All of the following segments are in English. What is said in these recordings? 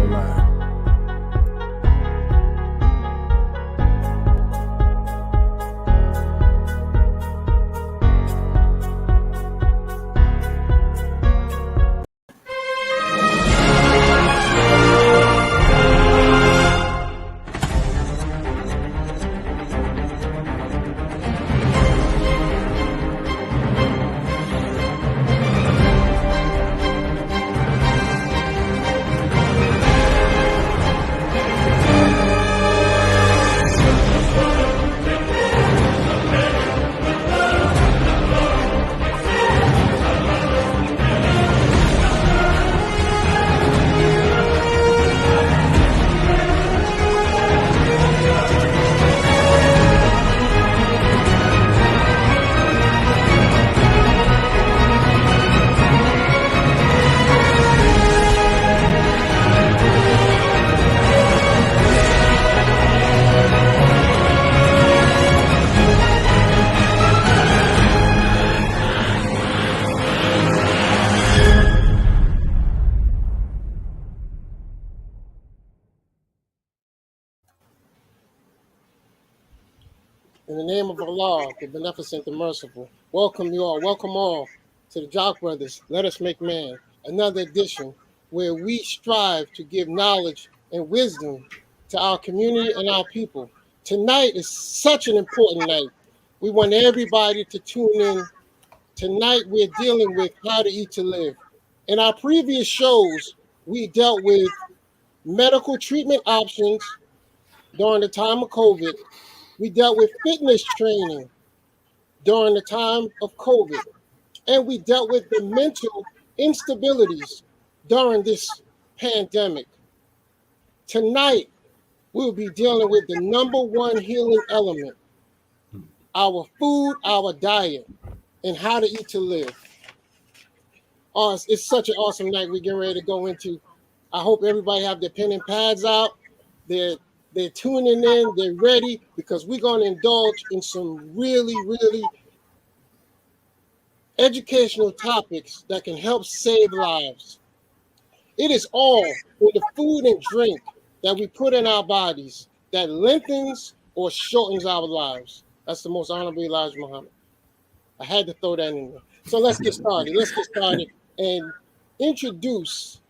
live. In the name of Allah, the Beneficent, the Merciful, welcome you all, welcome all to the Jock Brothers, Let Us Make Man, another edition where we strive to give knowledge and wisdom to our community and our people. Tonight is such an important night. We want everybody to tune in. Tonight we're dealing with how to eat to live. In our previous shows, we dealt with medical treatment options during the time of COVID. We dealt with fitness training during the time of COVID, and we dealt with the mental instabilities during this pandemic. Tonight, we'll be dealing with the number one healing element, our food, our diet, and how to eat to live. It's such an awesome night we're getting ready to go into. I hope everybody have their pen and pads out. They're tuning in, they're ready, because we're going to indulge in some really, really educational topics that can help save lives. It is all in the food and drink that we put in our bodies that lengthens or shortens our lives. That's the most honorable Elijah Muhammad. I had to throw that in there. So let's get started. Let's get started and introduce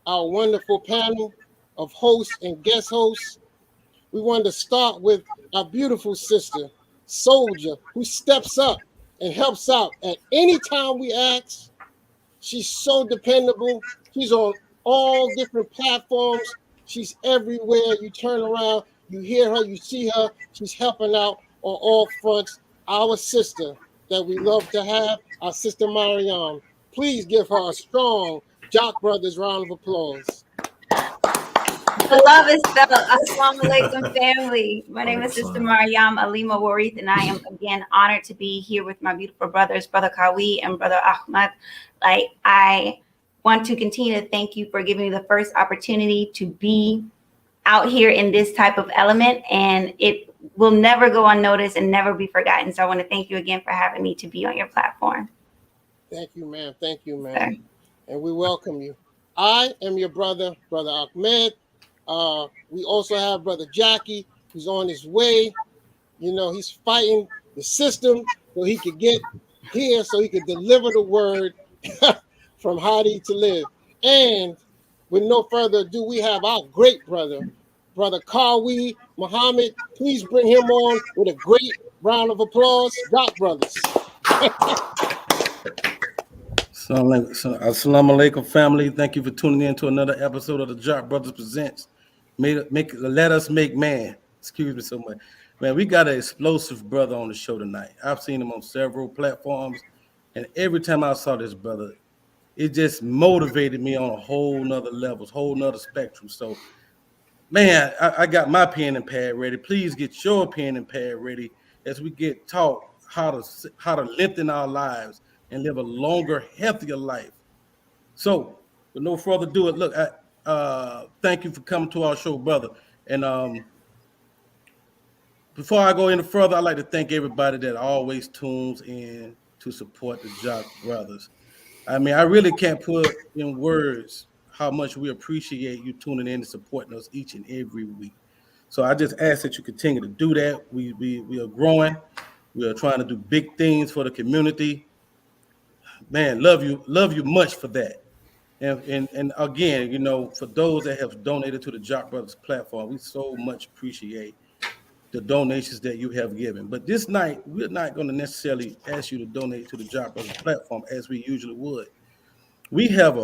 our wonderful panel of hosts and guest hosts. We wanted to start with our beautiful sister, Soldier, who steps up and helps out at any time we ask. She's so dependable. She's on all different platforms. She's everywhere. You turn around, you hear her, you see her. She's helping out on all fronts. Our sister that we love to have, our sister Mariam. Please give her a strong Jock Brothers round of applause. The love is felt. Assalamu alaikum, family. My name is Sister Mariam Alima Warith, and I am again honored to be here with my beautiful brothers, Brother Kawi and Brother Ahmad. I want to continue to thank you for giving me the first opportunity to be out here in this type of element, and it will never go unnoticed and never be forgotten. So I want to thank you again for having me to be on your platform. Thank you, ma'am. Thank you, ma'am. Sir. And we welcome you. I am your brother, Brother Ahmed. We also have Brother Jackie, who's on his way. You know, he's fighting the system so he could get here, so he could deliver the word from How to Eat to Live. And with no further ado, we have our great brother, Brother Kawi Muhammad. Please bring him on with a great round of applause. Jock Brothers. Assalamu alaikum, family. Thank you for tuning in to another episode of the Jock Brothers Presents. Let Us Make Man. Excuse me so much. Man, we got an explosive brother on the show tonight. I've seen him on several platforms, and every time I saw this brother, it just motivated me on a whole nother levels, whole nother spectrum. So, man, I got my pen and pad ready. Please get your pen and pad ready as we get taught how to lengthen our lives and live a longer, healthier life. So, with no further ado, look, thank you for coming to our show, brother. And before I go any further, I'd like to thank everybody that always tunes in to support the Jock Brothers. I mean, I really can't put in words how much we appreciate you tuning in and supporting us each and every week. So I just ask that you continue to do that. We are growing. We are trying to do big things for the community. Man, love you much for that. And again, you know, for those that have donated to the Jock Brothers platform, we so much appreciate the donations that you have given. But this night, we're not going to necessarily ask you to donate to the Jock Brothers platform as we usually would. We have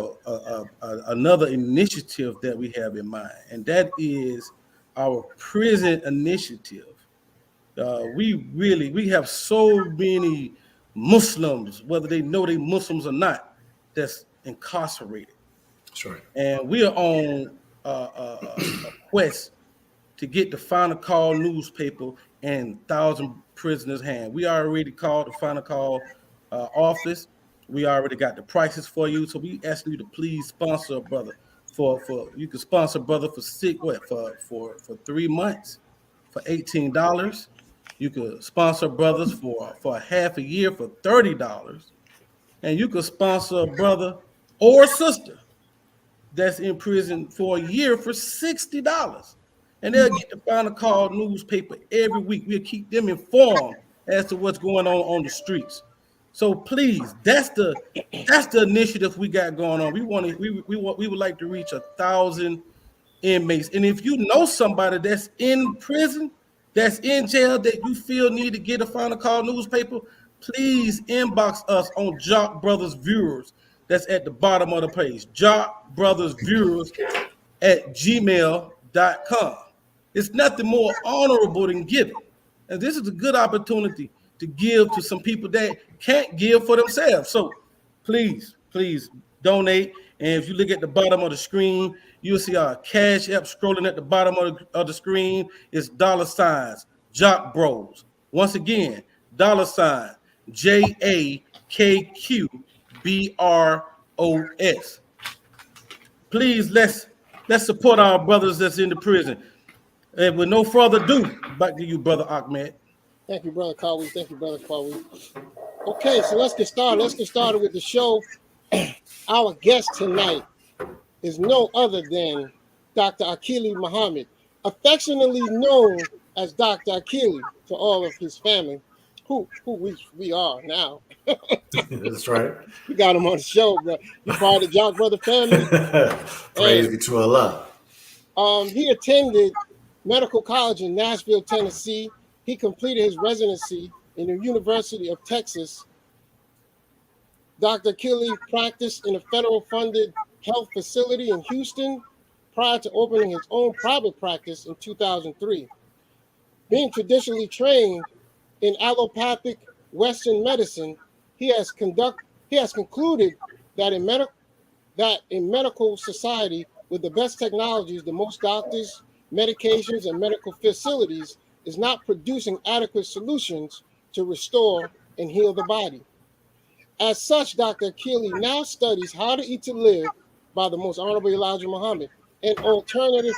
another initiative that we have in mind, and that is our prison initiative. We have so many Muslims, whether they know they Muslims or not, that's incarcerated. That's right. And we are on a quest to get the Final Call newspaper in 1,000 prisoners' hand. We already called the Final Call office. We already got the prices for you. So we asking you to please sponsor a brother for you can sponsor a brother for 3 months for $18. You could sponsor brothers for a half a year for $30. And you could sponsor a brother or sister that's in prison for a year for $60. And they'll get the Final Call newspaper every week. We'll keep them informed as to what's going on the streets. So please, that's the initiative we got going on. We would like to reach 1,000 inmates. And if you know somebody that's in prison, that's in jail, that you feel need to get a Final Call newspaper, please inbox us on Jock Brothers Viewers. That's at the bottom of the page. Jock Brothers Viewers at gmail.com. It's nothing more honorable than giving. And this is a good opportunity to give to some people that can't give for themselves. So please donate. And if you look at the bottom of the screen, you'll see our Cash App scrolling at the bottom of the screen. It's $ Jock Bros. Once again, $ JAKQBROS. Please let's support our brothers that's in the prison. And with no further ado, back to you, Brother Ahmed. Thank you, Brother Kawi. Thank you, Brother Kawi. Okay, so let's get started. Let's get started with the show. Our guest tonight is no other than Dr. Akili Muhammad, affectionately known as Dr. Akili to all of his family, who we are now. That's right. We got him on the show, bro. He's part of the Jock Brother family. Praise be to Allah. He attended Medical College in Nashville, Tennessee. He completed his residency in the University of Texas. Dr. Akili practiced in a federal-funded health facility in Houston prior to opening his own private practice in 2003. Being traditionally trained in allopathic Western medicine, he has concluded that in medical society with the best technologies, the most doctors, medications, and medical facilities is not producing adequate solutions to restore and heal the body. As such, Dr. Akili now studies how to eat to live by the Most Honorable Elijah Muhammad and alternative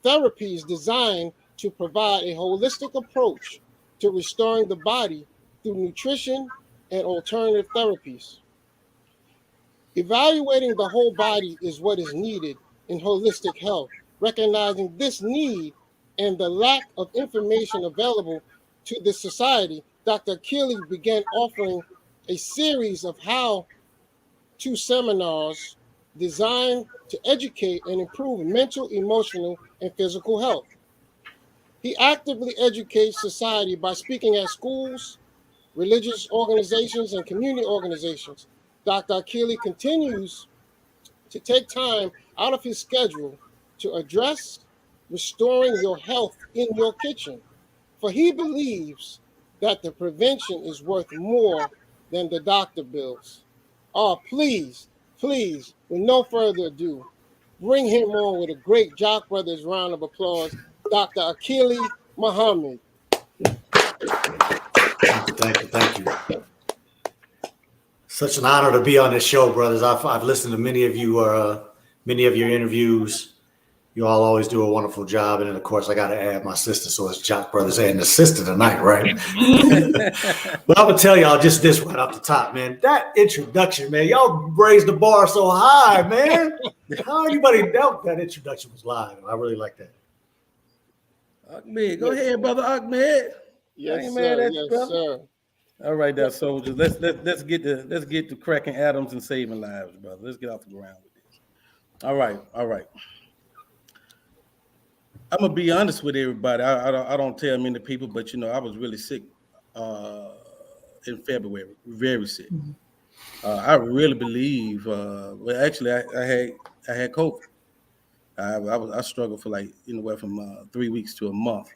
therapies designed to provide a holistic approach to restoring the body through nutrition and alternative therapies. Evaluating the whole body is what is needed in holistic health. Recognizing this need and the lack of information available to the society, Dr. Akili began offering a series of how-to seminars designed to educate and improve mental, emotional, and physical health. He actively educates society by speaking at schools, religious organizations, and community organizations. Dr. Akili continues to take time out of his schedule to address restoring your health in your kitchen, for he believes that the prevention is worth more than the doctor bills. Oh, please, with no further ado, bring him on with a great Jock Brothers round of applause, Dr. Akili Muhammad. Thank you. Such an honor to be on this show, brothers. I've listened to many of your interviews. You all always do a wonderful job. And then, of course, I got to add my sister. So it's Jock Brothers and the sister tonight, right? But I'm going to tell y'all just this right off the top, man. That introduction, man, y'all raised the bar so high, man. How anybody doubt that introduction was live? I really like that. Ahmed, go ahead, brother Ahmed. Yes, I ain't sir. mad at you, Yes, brother. sir. All right, there, soldiers. Let's get to cracking atoms and saving lives, brother. Let's get off the ground with this. All right. I'm gonna be honest with everybody. I don't tell many people, but I was really sick in February, very sick. I really believe. Well, actually, I had COVID. I struggled for like anywhere from 3 weeks to a month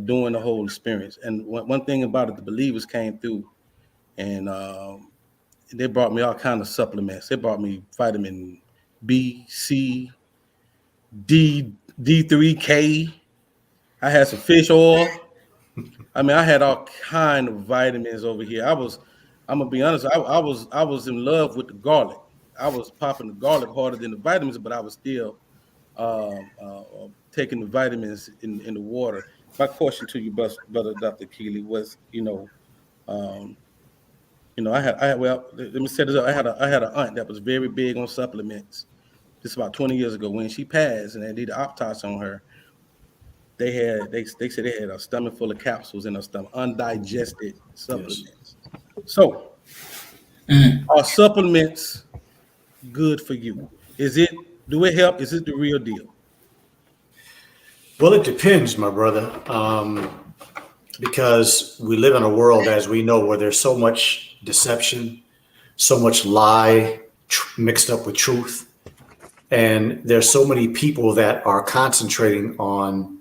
during the whole experience. And one thing about it, the believers came through, and they brought me all kind of supplements. They brought me vitamin B, C, D, D3K. I had some fish oil. I mean, I had all kind of vitamins over here. I'm gonna be honest. I was in love with the garlic. I was popping the garlic harder than the vitamins, but I was still taking the vitamins in the water. My question to you, brother Dr. Keeley, was, let me set it up. I had an aunt that was very big on supplements. This about 20 years ago. When she passed and they did an autopsy on her, they said they had a stomach full of capsules in her stomach, undigested supplements. Yes. So, are supplements good for you? Do it help? Is it the real deal? Well, it depends, my brother, because we live in a world, as we know, where there's so much deception, so much lie mixed up with truth, and there's so many people that are concentrating on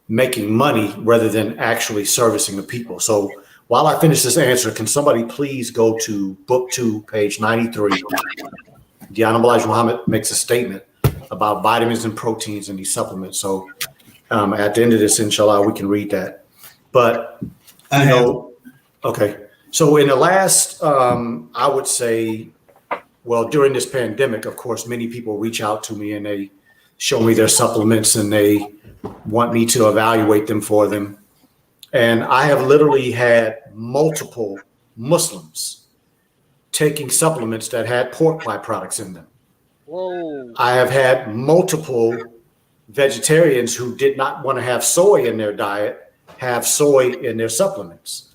making money rather than actually servicing the people. So while I finish this answer, can somebody please go to book 2, page 93? The Honorable Elijah Muhammad makes a statement about vitamins and proteins in these supplements. So at the end of this, inshallah, we can read that. But, okay. So in the last, I would say, well, during this pandemic, of course, many people reach out to me and they show me their supplements and they want me to evaluate them for them. And I have literally had multiple Muslims taking supplements that had pork byproducts in them. Whoa. I have had multiple vegetarians who did not want to have soy in their diet have soy in their supplements.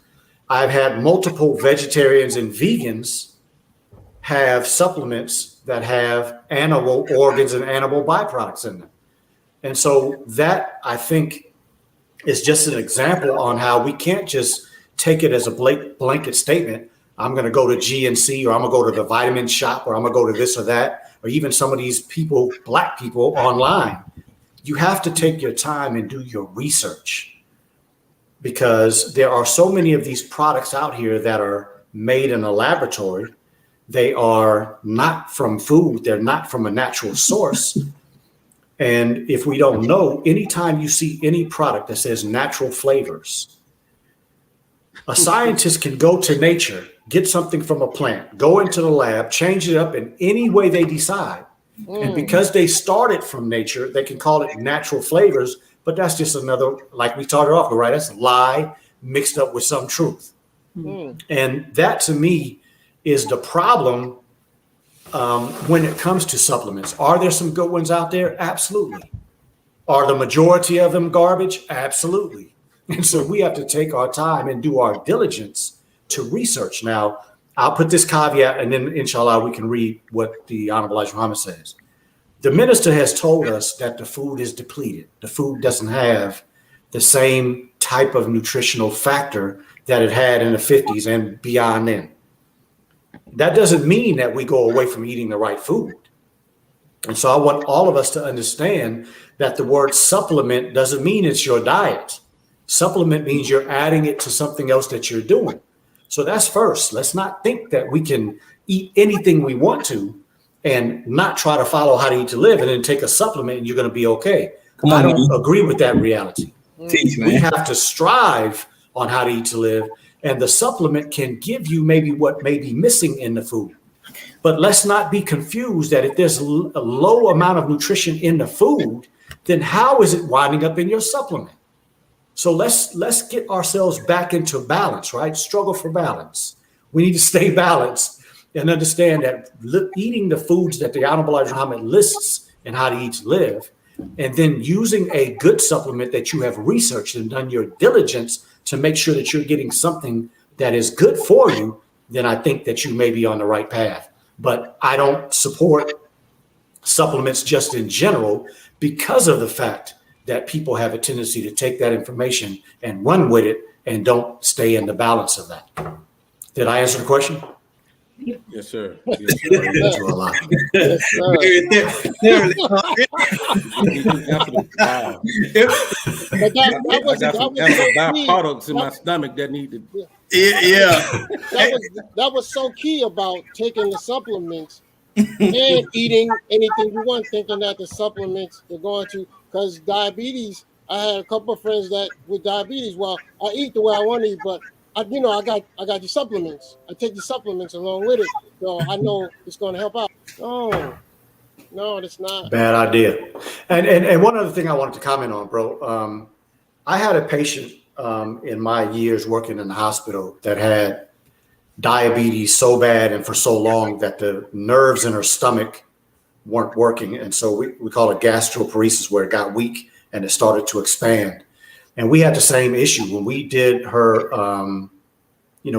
I've had multiple vegetarians and vegans have supplements that have animal organs and animal byproducts in them. And so that, I think, is just an example on how we can't just take it as a blanket statement. I'm going to go to GNC, or I'm going to go to the vitamin shop, or I'm going to go to this or that, or even some of these people, black people online. You have to take your time and do your research, because there are so many of these products out here that are made in a laboratory. They are not from food. They're not from a natural source. And if we don't know, anytime you see any product that says natural flavors, a scientist can go to nature, get something from a plant, go into the lab, change it up in any way they decide. And because they started from nature, they can call it natural flavors, but that's just another, like we started off with, right? That's a lie mixed up with some truth. And that, to me, is the problem when it comes to supplements. Are there some good ones out there? Absolutely. Are the majority of them garbage? Absolutely. And so we have to take our time and do our diligence to research. Now, I'll put this caveat, and then inshallah we can read what the Honorable Elijah Muhammad says. The minister has told us that the food is depleted. The food doesn't have the same type of nutritional factor that it had in the 50s and beyond then. That doesn't mean that we go away from eating the right food. And so I want all of us to understand that the word supplement doesn't mean it's your diet. Supplement means you're adding it to something else that you're doing. So that's first. Let's not think that we can eat anything we want to and not try to follow How to Eat to Live and then take a supplement and you're going to be okay. I don't agree with that reality. We have to strive on How to Eat to Live, and the supplement can give you maybe what may be missing in the food. But let's not be confused that if there's a low amount of nutrition in the food, then how is it winding up in your supplement? So let's get ourselves back into balance, right? Struggle for balance. We need to stay balanced. and understand that eating the foods that the Honorable Elijah Muhammad lists in How to Eat to Live, and then using a good supplement that you have researched and done your diligence to make sure that you're getting something that is good for you, then I think that you may be on the right path. But I don't support supplements just in general because of the fact that people have a tendency to take that information and run with it and don't stay in the balance of that. Did I answer the question? Yes, sir. Yes, sir. Wow. But that I was got some byproducts in my stomach that need to. that was so key about taking the supplements and eating anything you want, thinking that the supplements are going to, because diabetes, I had a couple of friends that with diabetes, well, I eat the way I want to eat, but I got the supplements. I take the supplements along with it. So I know it's going to help out. No, it's not. Bad idea. And one other thing I wanted to comment on, bro. I had a patient in my years working in the hospital that had diabetes so bad and for so long that the nerves in her stomach weren't working. And so we call it gastroparesis, where it got weak and it started to expand. And we had the same issue when we did her,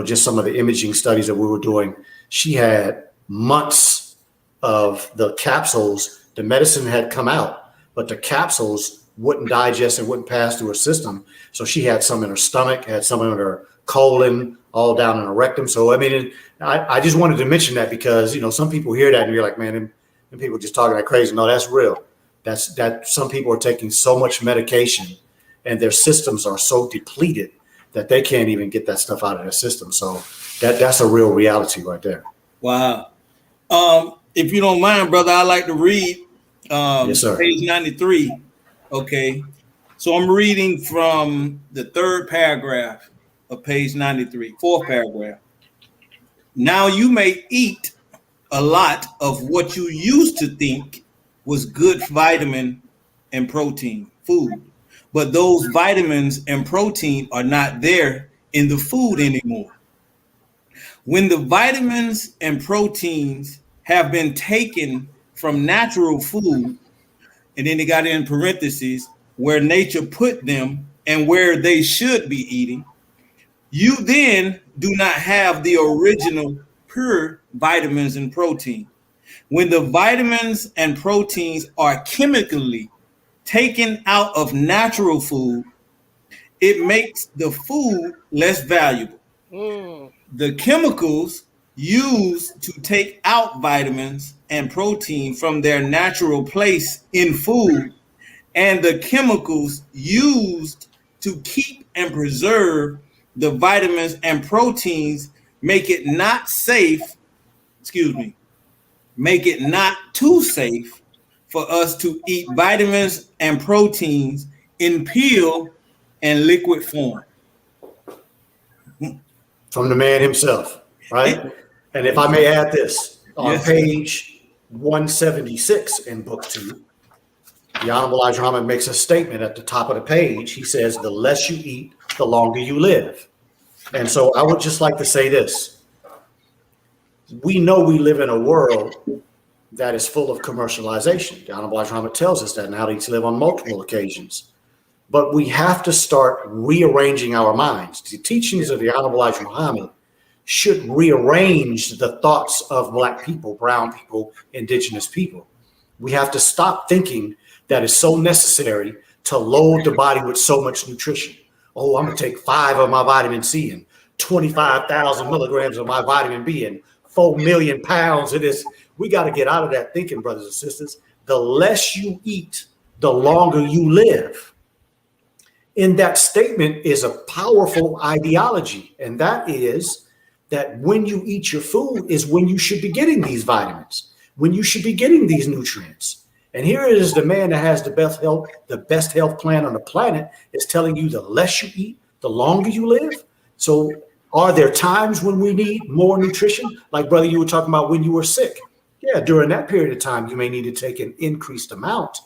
just some of the imaging studies that we were doing. She had months of the capsules. The medicine had come out, but the capsules wouldn't digest and wouldn't pass through her system. So she had some in her stomach, had some in her colon, all down in her rectum. So, I mean, I just wanted to mention that because, some people hear that and you're like, man, and people just talking like crazy. No, that's real. That some people are taking so much medication and their systems are so depleted that they can't even get that stuff out of their system. So that's a real reality right there. Wow. If you don't mind, brother, I like to read Yes, sir. page 93. Okay. So I'm reading from the third paragraph of page 93, fourth paragraph. Now you may eat a lot of what you used to think was good vitamin and protein food, but those vitamins and protein are not there in the food anymore. When the vitamins and proteins have been taken from natural food, and then they got in parentheses, where nature put them and where they should be eating, you then do not have the original pure vitamins and protein. When the vitamins and proteins are chemically taken out of natural food, it makes the food less valuable. The chemicals used to take out vitamins and protein from their natural place in food, and the chemicals used to keep and preserve the vitamins and proteins make it not too safe for us to eat vitamins and proteins in pill and liquid form. From the man himself, right? And if I may add this, on page 176 in book 2, the Honorable Elijah Muhammad makes a statement at the top of the page. He says, the less you eat, the longer you live. And so I would just like to say this. We know we live in a world that is full of commercialization. The Honorable Elijah Muhammad tells us that in How to Eat to Live on multiple occasions. But we have to start rearranging our minds. The teachings of the Honorable Elijah Muhammad should rearrange the thoughts of Black people, brown people, indigenous people. We have to stop thinking that it's so necessary to load the body with so much nutrition. Oh, I'm going to take 5 of my vitamin C and 25,000 milligrams of my vitamin B and 4 million pounds of this. We got to get out of that thinking, brothers and sisters. The less you eat, the longer you live. In that statement is a powerful ideology, and that is that when you eat your food is when you should be getting these vitamins, when you should be getting these nutrients. And here it is, the man that has the best health plan on the planet is telling you the less you eat, the longer you live. So are there times when we need more nutrition? Like, brother, you were talking about when you were sick. Yeah, during that period of time, you may need to take an increased amount.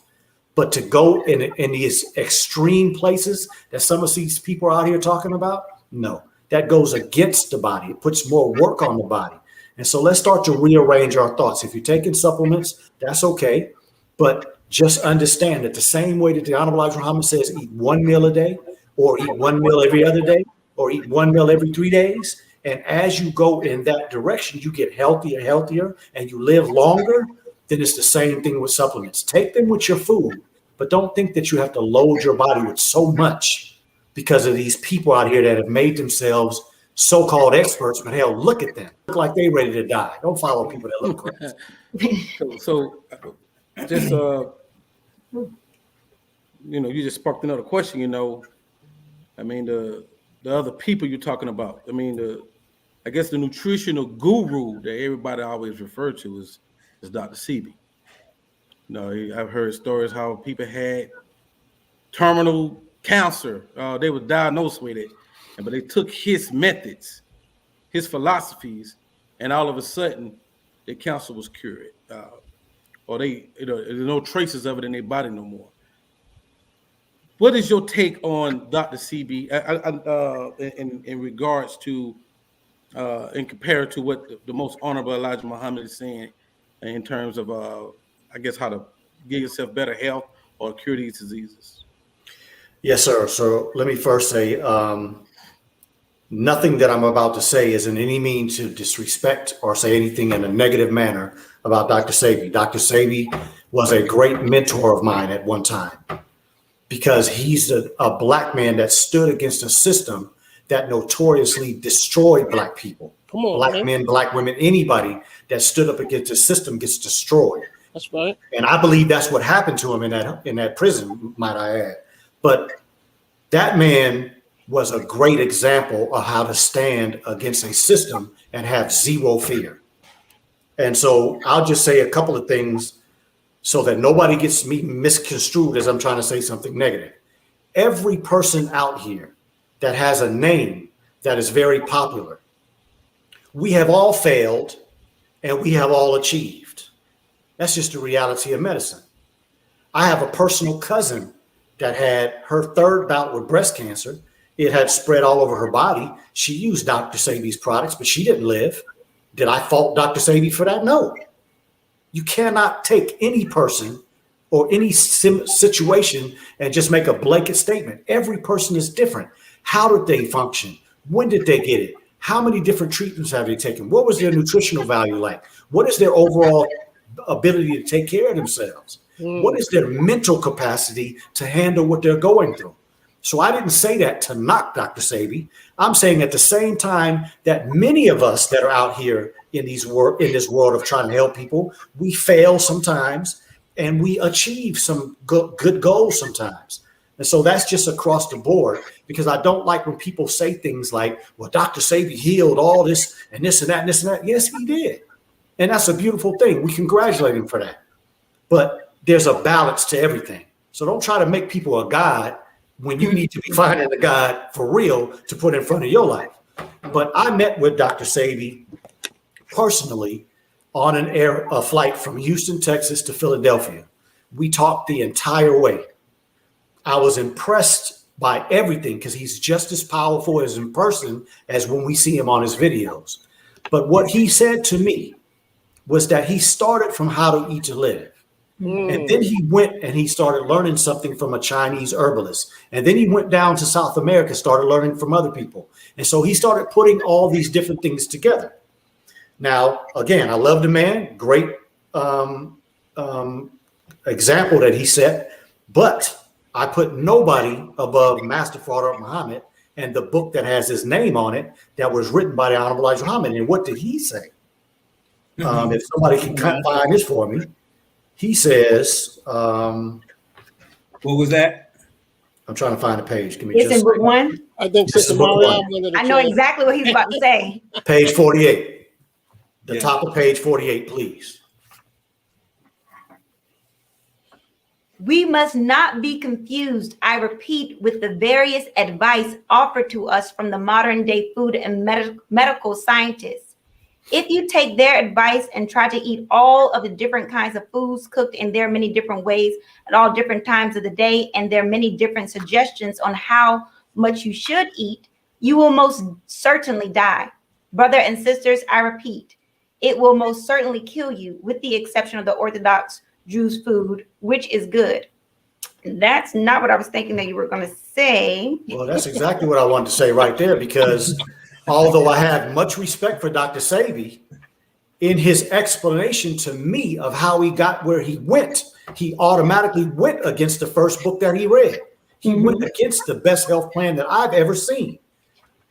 But to go in these extreme places that some of these people are out here talking about, no, that goes against the body. It puts more work on the body. And so let's start to rearrange our thoughts. If you're taking supplements, that's okay. But just understand that the same way that the Honorable Elijah Muhammad says, eat one meal a day, or eat one meal every other day, or eat one meal every 3 days. And as you go in that direction, you get healthier, and you live longer. Then it's the same thing with supplements. Take them with your food, but don't think that you have to load your body with so much because of these people out here that have made themselves so-called experts. But hell, look at them. Look like they ready to die. Don't follow people that look crazy. So just you just sparked another question. I mean, the other people you're talking about. I mean, I guess the nutritional guru that everybody always referred to is Dr. Sebi. I've heard stories how people had terminal cancer. They were diagnosed with it, but they took his methods, his philosophies, and all of a sudden, their cancer was cured. Or there's no traces of it in their body no more. What is your take on Dr. Sebi in regards to, in compared to what the most honorable Elijah Muhammad is saying in terms of, I guess, how to give yourself better health or cure these diseases? Yes, sir. So let me first say, nothing that I'm about to say is in any means to disrespect or say anything in a negative manner about Dr. Sebi. Dr. Sebi was a great mentor of mine at one time because he's a black man that stood against a system that notoriously destroyed black people. Come on, black man. men, black women, anybody that stood up against the system gets destroyed. That's right. And I believe that's what happened to him in that prison, might I add. But that man was a great example of how to stand against a system and have zero fear. And so I'll just say a couple of things so that nobody gets me misconstrued as I'm trying to say something negative. Every person out here that has a name that is very popular, we have all failed and we have all achieved. That's just the reality of medicine. I have a personal cousin that had her third bout with breast cancer. It had spread all over her body. She used Dr. Sebi's products, but she didn't live. Did I fault Dr. Sebi for that? No. You cannot take any person or any situation and just make a blanket statement. Every person is different. How did they function? When did they get it? How many different treatments have they taken? What was their nutritional value like? What is their overall ability to take care of themselves? What is their mental capacity to handle what they're going through? So I didn't say that to knock Dr. Sebi. I'm saying at the same time that many of us that are out here in this world of trying to help people, we fail sometimes and we achieve some good goals sometimes. And so that's just across the board, because I don't like when people say things like, well, Dr. Sebi healed all this and this and that and this and that. Yes, he did. And that's a beautiful thing. We congratulate him for that. But there's a balance to everything. So don't try to make people a God when you need to be finding a God for real to put in front of your life. But I met with Dr. Sebi personally on a flight from Houston, Texas to Philadelphia. We talked the entire way. I was impressed by everything because he's just as powerful as in person as when we see him on his videos. But what he said to me was that he started from how to eat to live. And then he went and he started learning something from a Chinese herbalist. And then he went down to South America, started learning from other people. And so he started putting all these different things together. Now, again, I love the man. Great example that he set. But I put nobody above Master Fard Muhammad and the book that has his name on it that was written by the Honorable Elijah Muhammad. And what did he say? If somebody can come find this for me. He says, what was that? I'm trying to find a page. Give me It's just in book one. I think This Sister is book Mariam one. wanted to I know tell- exactly what he's about to say. page 48. The Yeah. top of page 48, please. We must not be confused, I repeat, with the various advice offered to us from the modern day food and medical scientists. If you take their advice and try to eat all of the different kinds of foods cooked in their many different ways at all different times of the day, and their many different suggestions on how much you should eat, you will most certainly die. Brother and sisters, I repeat, it will most certainly kill you, with the exception of the Orthodox Jews' food, which is good. That's not what I was thinking that you were going to say. Well, that's exactly what I wanted to say right there, because although I have much respect for Dr. Sebi, in his explanation to me of how he got where he went, he automatically went against the first book that he read. He went against the best health plan that I've ever seen.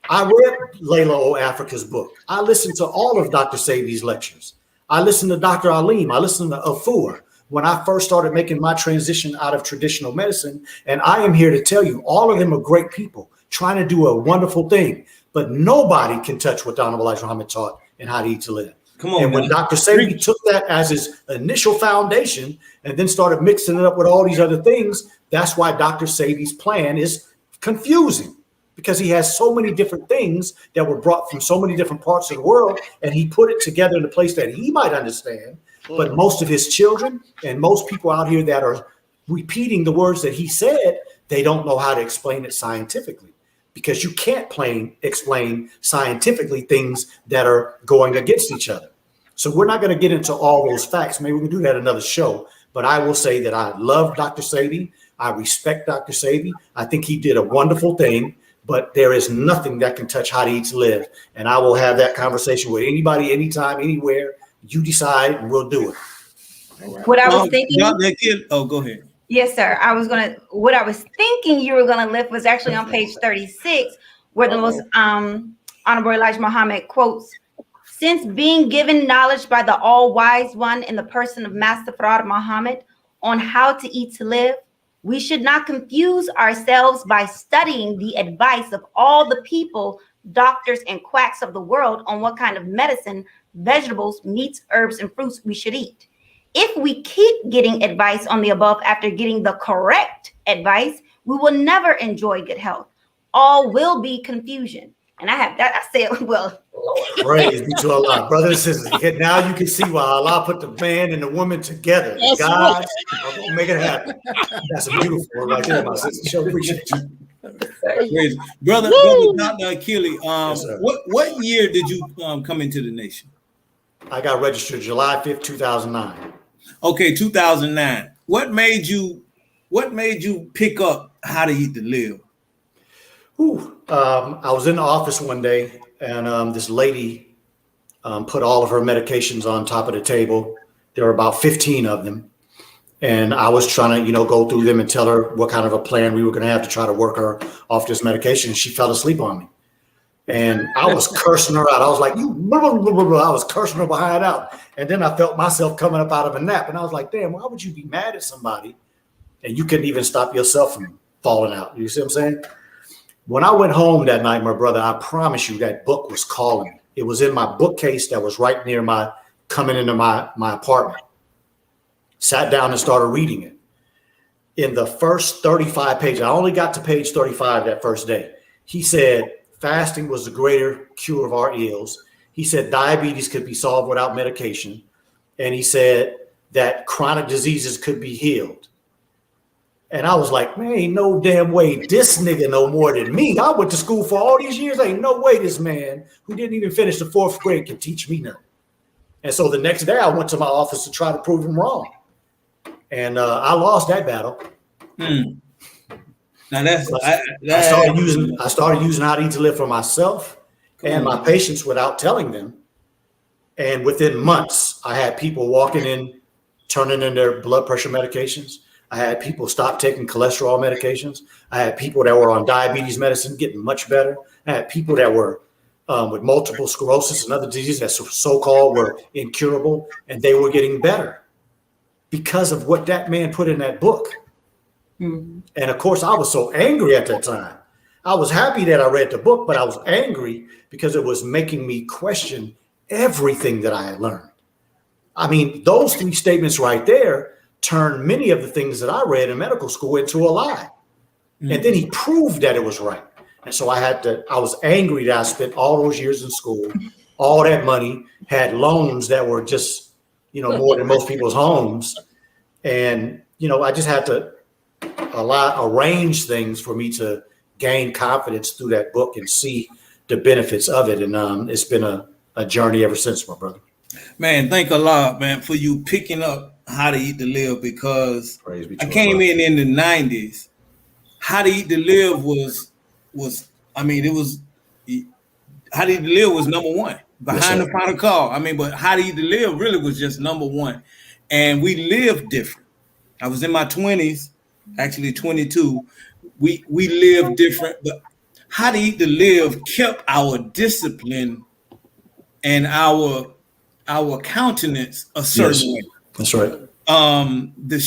I read Layla O. Africa's book. I listened to all of Dr. Sebi's lectures. I listened to Dr. Alim. I listened to Afua when I first started making my transition out of traditional medicine. And I am here to tell you, all of them are great people trying to do a wonderful thing, but nobody can touch what Dr. Elijah Muhammad taught and How to Eat to Live. Come on, and when man. Dr. Sebi took that as his initial foundation and then started mixing it up with all these other things, that's why Dr. Sebi's plan is confusing, because he has so many different things that were brought from so many different parts of the world, and he put it together in a place that he might understand. But most of his children and most people out here that are repeating the words that he said, they don't know how to explain it scientifically, because you can't explain scientifically things that are going against each other. So we're not going to get into all those facts. Maybe we can do that another show. But I will say that I love Dr. Sebi. I respect Dr. Sebi. I think he did a wonderful thing, but there is nothing that can touch How to Eat to Live. And I will have that conversation with anybody, anytime, anywhere. You decide, and we'll do it. What I was thinking. Oh, go ahead. Yes, sir. What I was thinking you were gonna lift was actually on page 36, where the most Honorable Elijah Muhammad quotes, "Since being given knowledge by the all-wise one in the person of Master Farad Muhammad on how to eat to live, we should not confuse ourselves by studying the advice of all the people, doctors and quacks of the world on what kind of medicine, vegetables, meats, herbs, and fruits we should eat. If we keep getting advice on the above after getting the correct advice, we will never enjoy good health. All will be confusion." And I have that. I said, well, Praise be to Allah. Brothers and sisters, now you can see why Allah put the man and the woman together. That's God, I'm gonna make it happen. That's a beautiful one right there, my sister. Show appreciate you. Praise. Brother Dr. Akili, Yes, sir. what year did you come into the nation? I got registered July 5th, 2009. Okay, 2009. What made you pick up How to Eat to Live? I was in the office one day, and this lady put all of her medications on top of the table. There were about 15 of them. And I was trying to, go through them and tell her what kind of a plan we were going to have to try to work her off this medication. She fell asleep on me. And I was cursing her out. I was like, you blah, blah, blah, blah, blah. I was cursing her behind out. And then I felt myself coming up out of a nap. And I was like, damn, why would you be mad at somebody and you couldn't even stop yourself from falling out? You see what I'm saying? When I went home that night, my brother, I promise you that book was calling me. It was in my bookcase that was right near coming into my apartment. Sat down and started reading it. In the first 35 pages, I only got to page 35 that first day. He said, fasting was the greater cure of our ills. He said diabetes could be solved without medication. And he said that chronic diseases could be healed. And I was like, man, ain't no damn way this nigga know more than me. I went to school for all these years. Ain't no way this man who didn't even finish the 4th grade can teach me nothing. And so the next day I went to my office to try to prove him wrong. And I lost that battle. Now I started using How to Eat to Live for myself and my patients without telling them. And within months, I had people walking in, turning in their blood pressure medications. I had people stop taking cholesterol medications. I had people that were on diabetes medicine getting much better. I had people that were with multiple sclerosis and other diseases that so-called were incurable, and they were getting better because of what that man put in that book. Mm-hmm. And of course, I was so angry at that time. I was happy that I read the book, but I was angry because it was making me question everything that I had learned. I mean, those 3 statements right there turned many of the things that I read in medical school into a lie. Mm-hmm. And then he proved that it was right. And so I was angry that I spent all those years in school, all that money, had loans that were just, more than most people's homes. And, I just had to arrange things for me to gain confidence through that book and see the benefits of it. And it's been a journey ever since, my brother. Man, thank Allah, man, for you picking up How to Eat to Live, because Praise be to I came Allah. in the 90s. How to Eat to Live was I mean, it was How to Eat to Live was number one behind Yes, the final call. I mean, but How to Eat to Live really was just number one, and we lived different. I was in my 20s, actually 22. We lived different, but How to Eat to Live kept our discipline and our countenance a certain way. That's right. The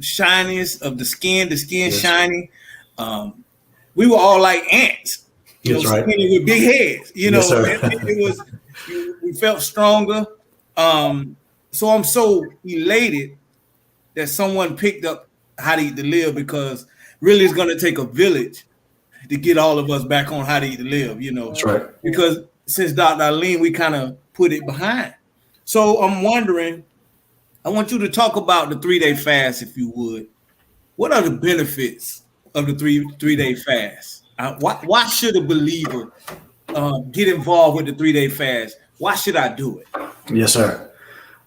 shininess of the skin Yes. shiny. We were all like ants, That's right. skinny with big heads. Yes, sir. It was we felt stronger. So I'm so elated that someone picked up How to Eat to Live, because really it's going to take a village to get all of us back on How to Eat to Live. That's right. Because since Dr. Aline, we kind of put it behind. So I'm wondering, I want you to talk about the 3-day fast, if you would. What are the benefits of the three-day fast? Why should a believer get involved with the 3-day fast? Why should I do it? Yes, sir.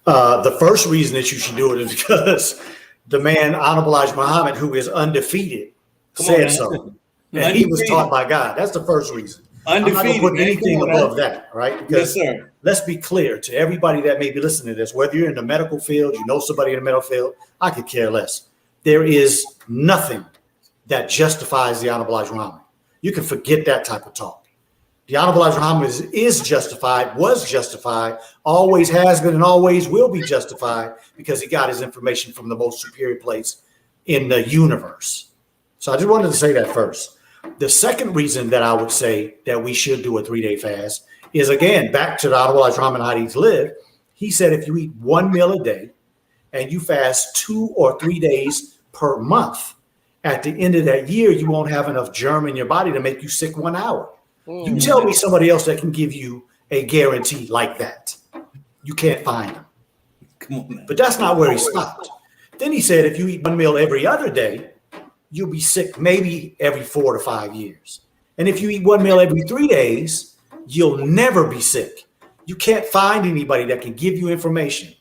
The first reason that you should do it is because the man, Honorable Elijah Muhammad, who is undefeated, said so. And he was taught by God. That's the first reason. Undefeated. I'm not going to put anything above that, right? Because Yes, sir. let's be clear to everybody that may be listening to this, whether you're in the medical field, you know somebody in the medical field, I could care less. There is nothing that justifies the Honorable Elijah Muhammad. You can forget that type of talk. The Honorable Elijah Muhammad is justified, was justified, always has been, and always will be justified, because he got his information from the most superior place in the universe. So I just wanted to say that first. The second reason that I would say that we should do a 3-day fast is, again, back to the Honorable Elijah Muhammad, How to Eat to Live. He said if you eat one meal a day and you fast 2 or 3 days per month, at the end of that year, you won't have enough germ in your body to make you sick 1 hour. You tell me somebody else that can give you a guarantee like that. You can't find them. Come on, man. But that's not where he stopped. Then he said if you eat one meal every other day, you'll be sick maybe every 4 to 5 years. And if you eat one meal every 3 days, you'll never be sick. You can't find anybody that can give you information.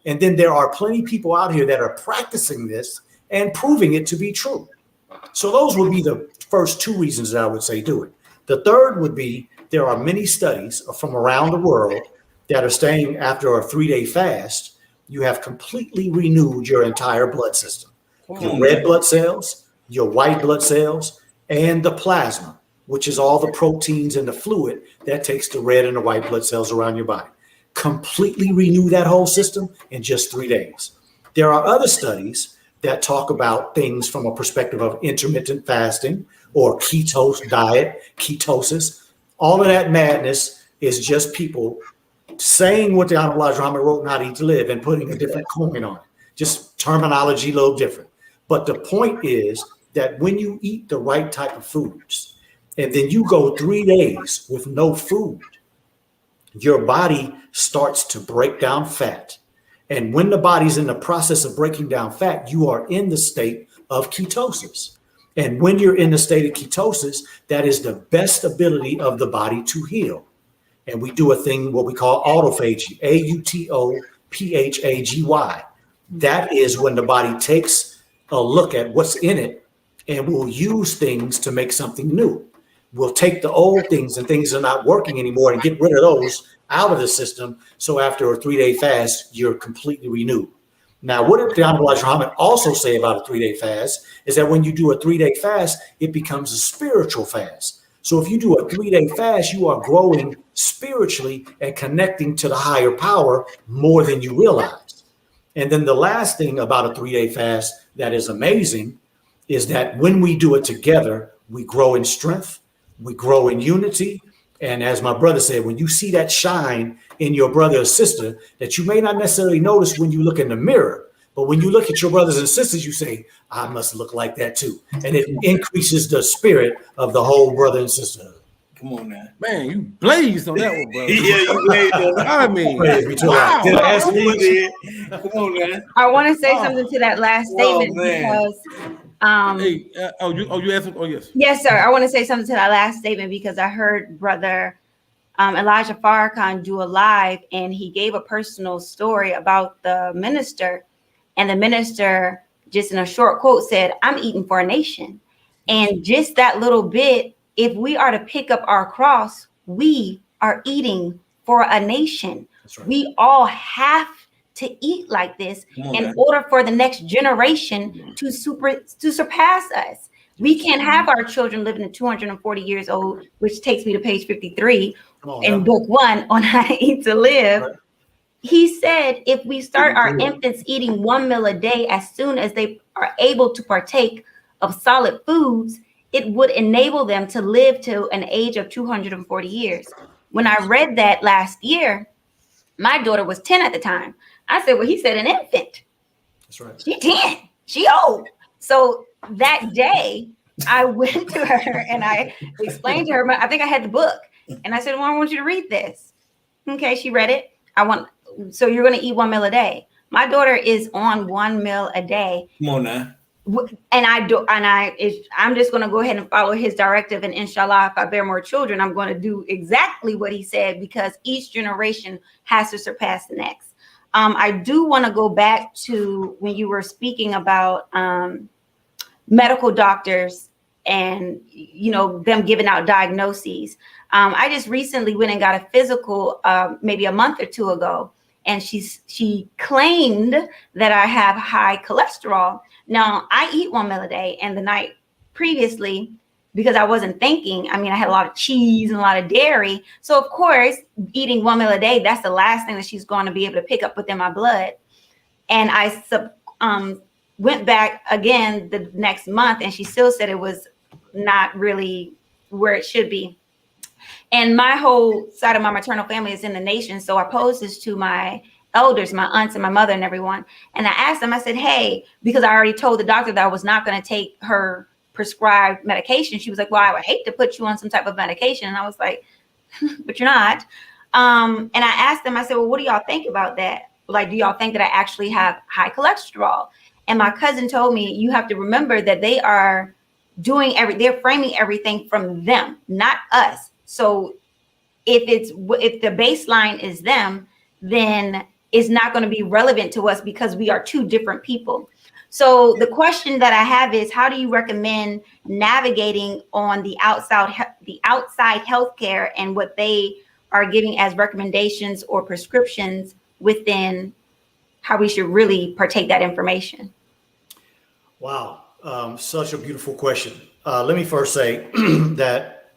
And then there are plenty of people out here that are practicing this and proving it to be true. So those would be the first 2 reasons that I would say do it. The third would be there are many studies from around the world that are saying after a 3-day fast, you have completely renewed your entire blood system. Your red blood cells, your white blood cells, and the plasma, which is all the proteins and the fluid that takes the red and the white blood cells around your body. Completely renew that whole system in just 3 days. There are other studies that talk about things from a perspective of intermittent fasting or ketose diet, ketosis. All of that madness is just people saying what the Honorable Elijah Muhammad wrote in How to Eat to Live and putting a different coin on it. Just terminology a little different. But the point is that when you eat the right type of foods and then you go 3 days with no food, your body starts to break down fat. And when the body's in the process of breaking down fat, you are in the state of ketosis. And when you're in the state of ketosis, that is the best ability of the body to heal. And we do a thing, what we call autophagy, AUTOPHAGY. That is when the body takes a look at what's in it and will use things to make something new. We'll take the old things and things that are not working anymore and get rid of those out of the system. So after a 3-day fast, you're completely renewed. Now, what did the Honorable Elijah Muhammad also say about a 3-day fast is that when you do a 3-day fast, it becomes a spiritual fast. So if you do a 3-day fast, you are growing spiritually and connecting to the higher power more than you realize. And then the last thing about a 3-day fast that is amazing is that when we do it together, we grow in strength, we grow in unity. And as my brother said, when you see that shine in your brother or sister that you may not necessarily notice when you look in the mirror, but when you look at your brothers and sisters, you say, I must look like that too. And it increases the spirit of the whole brother and sisterhood. Come on, man. Man, you blazed on that one, brother. Yeah, you made that. I mean, Praise be to wow. Allah. That's what he did. Come on, man. I want to say something to that last statement man. because Hey, you asked him? Oh, yes. yes, sir. I want to say something to that last statement because I heard Brother Elijah Farrakhan do a live, and he gave a personal story about the minister, and the minister just in a short quote said, "I'm eating for a nation." And just that little bit, if we are to pick up our cross, we are eating for a nation. That's right. We all have to eat like this in order for the next generation to surpass us. We can't have our children living to 240 years old, which takes me to page 53 in book 1 on how to eat to live. Right. He said, if we start our infants eating 1 meal a day as soon as they are able to partake of solid foods, it would enable them to live to an age of 240 years. When I read that last year, my daughter was 10 at the time. I said, well, he said an infant. That's right. She's 10. She old. So that day, I went to her and I explained to her, I think I had the book. And I said, well, I want you to read this. Okay, she read it. So you're going to eat 1 meal a day. My daughter is on 1 meal a day. Come on now. And I'm just going to go ahead and follow his directive. And inshallah, if I bear more children, I'm going to do exactly what he said, because each generation has to surpass the next. I do want to go back to when you were speaking about medical doctors and, them giving out diagnoses. I just recently went and got a physical maybe a month or two ago, and she claimed that I have high cholesterol. Now, I eat 1 meal a day, and the night previously, because I wasn't thinking, I had a lot of cheese and a lot of dairy. So, of course, eating 1 meal a day, that's the last thing that she's going to be able to pick up within my blood. And I went back again the next month, and she still said it was not really where it should be. And my whole side of my maternal family is in the nation. So I posed this to my elders, my aunts and my mother and everyone. And I asked them, I said, hey, because I already told the doctor that I was not going to take her prescribed medication. She was like, well, I would hate to put you on some type of medication. And I was like, but you're not. And I asked them, I said, well, what do y'all think about that? Like, do y'all think that I actually have high cholesterol? And my cousin told me, you have to remember that they are they're framing everything from them, not us. So if the baseline is them, then it's not going to be relevant to us because we are two different people. So the question that I have is, how do you recommend navigating on the outside healthcare and what they are giving as recommendations or prescriptions within how we should really partake that information? Wow. Such a beautiful question. Let me first say that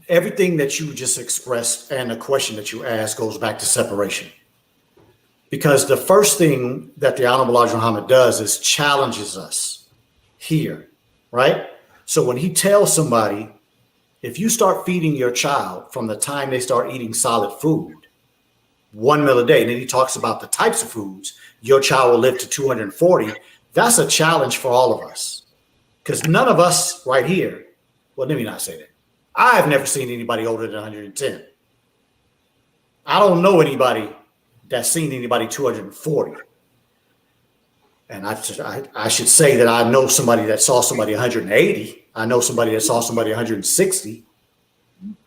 everything that you just expressed and the question that you asked goes back to separation. Because the first thing that the Honorable Elijah Muhammad does is challenges us here, right? So when he tells somebody, if you start feeding your child from the time they start eating solid food, 1 meal a day, and then he talks about the types of foods, your child will live to 240. That's a challenge for all of us. Because none of us right here, well, let me not say that. I've never seen anybody older than 110. I don't know anybody that's seen anybody 240. And I should say that I know somebody that saw somebody 180. I know somebody that saw somebody 160.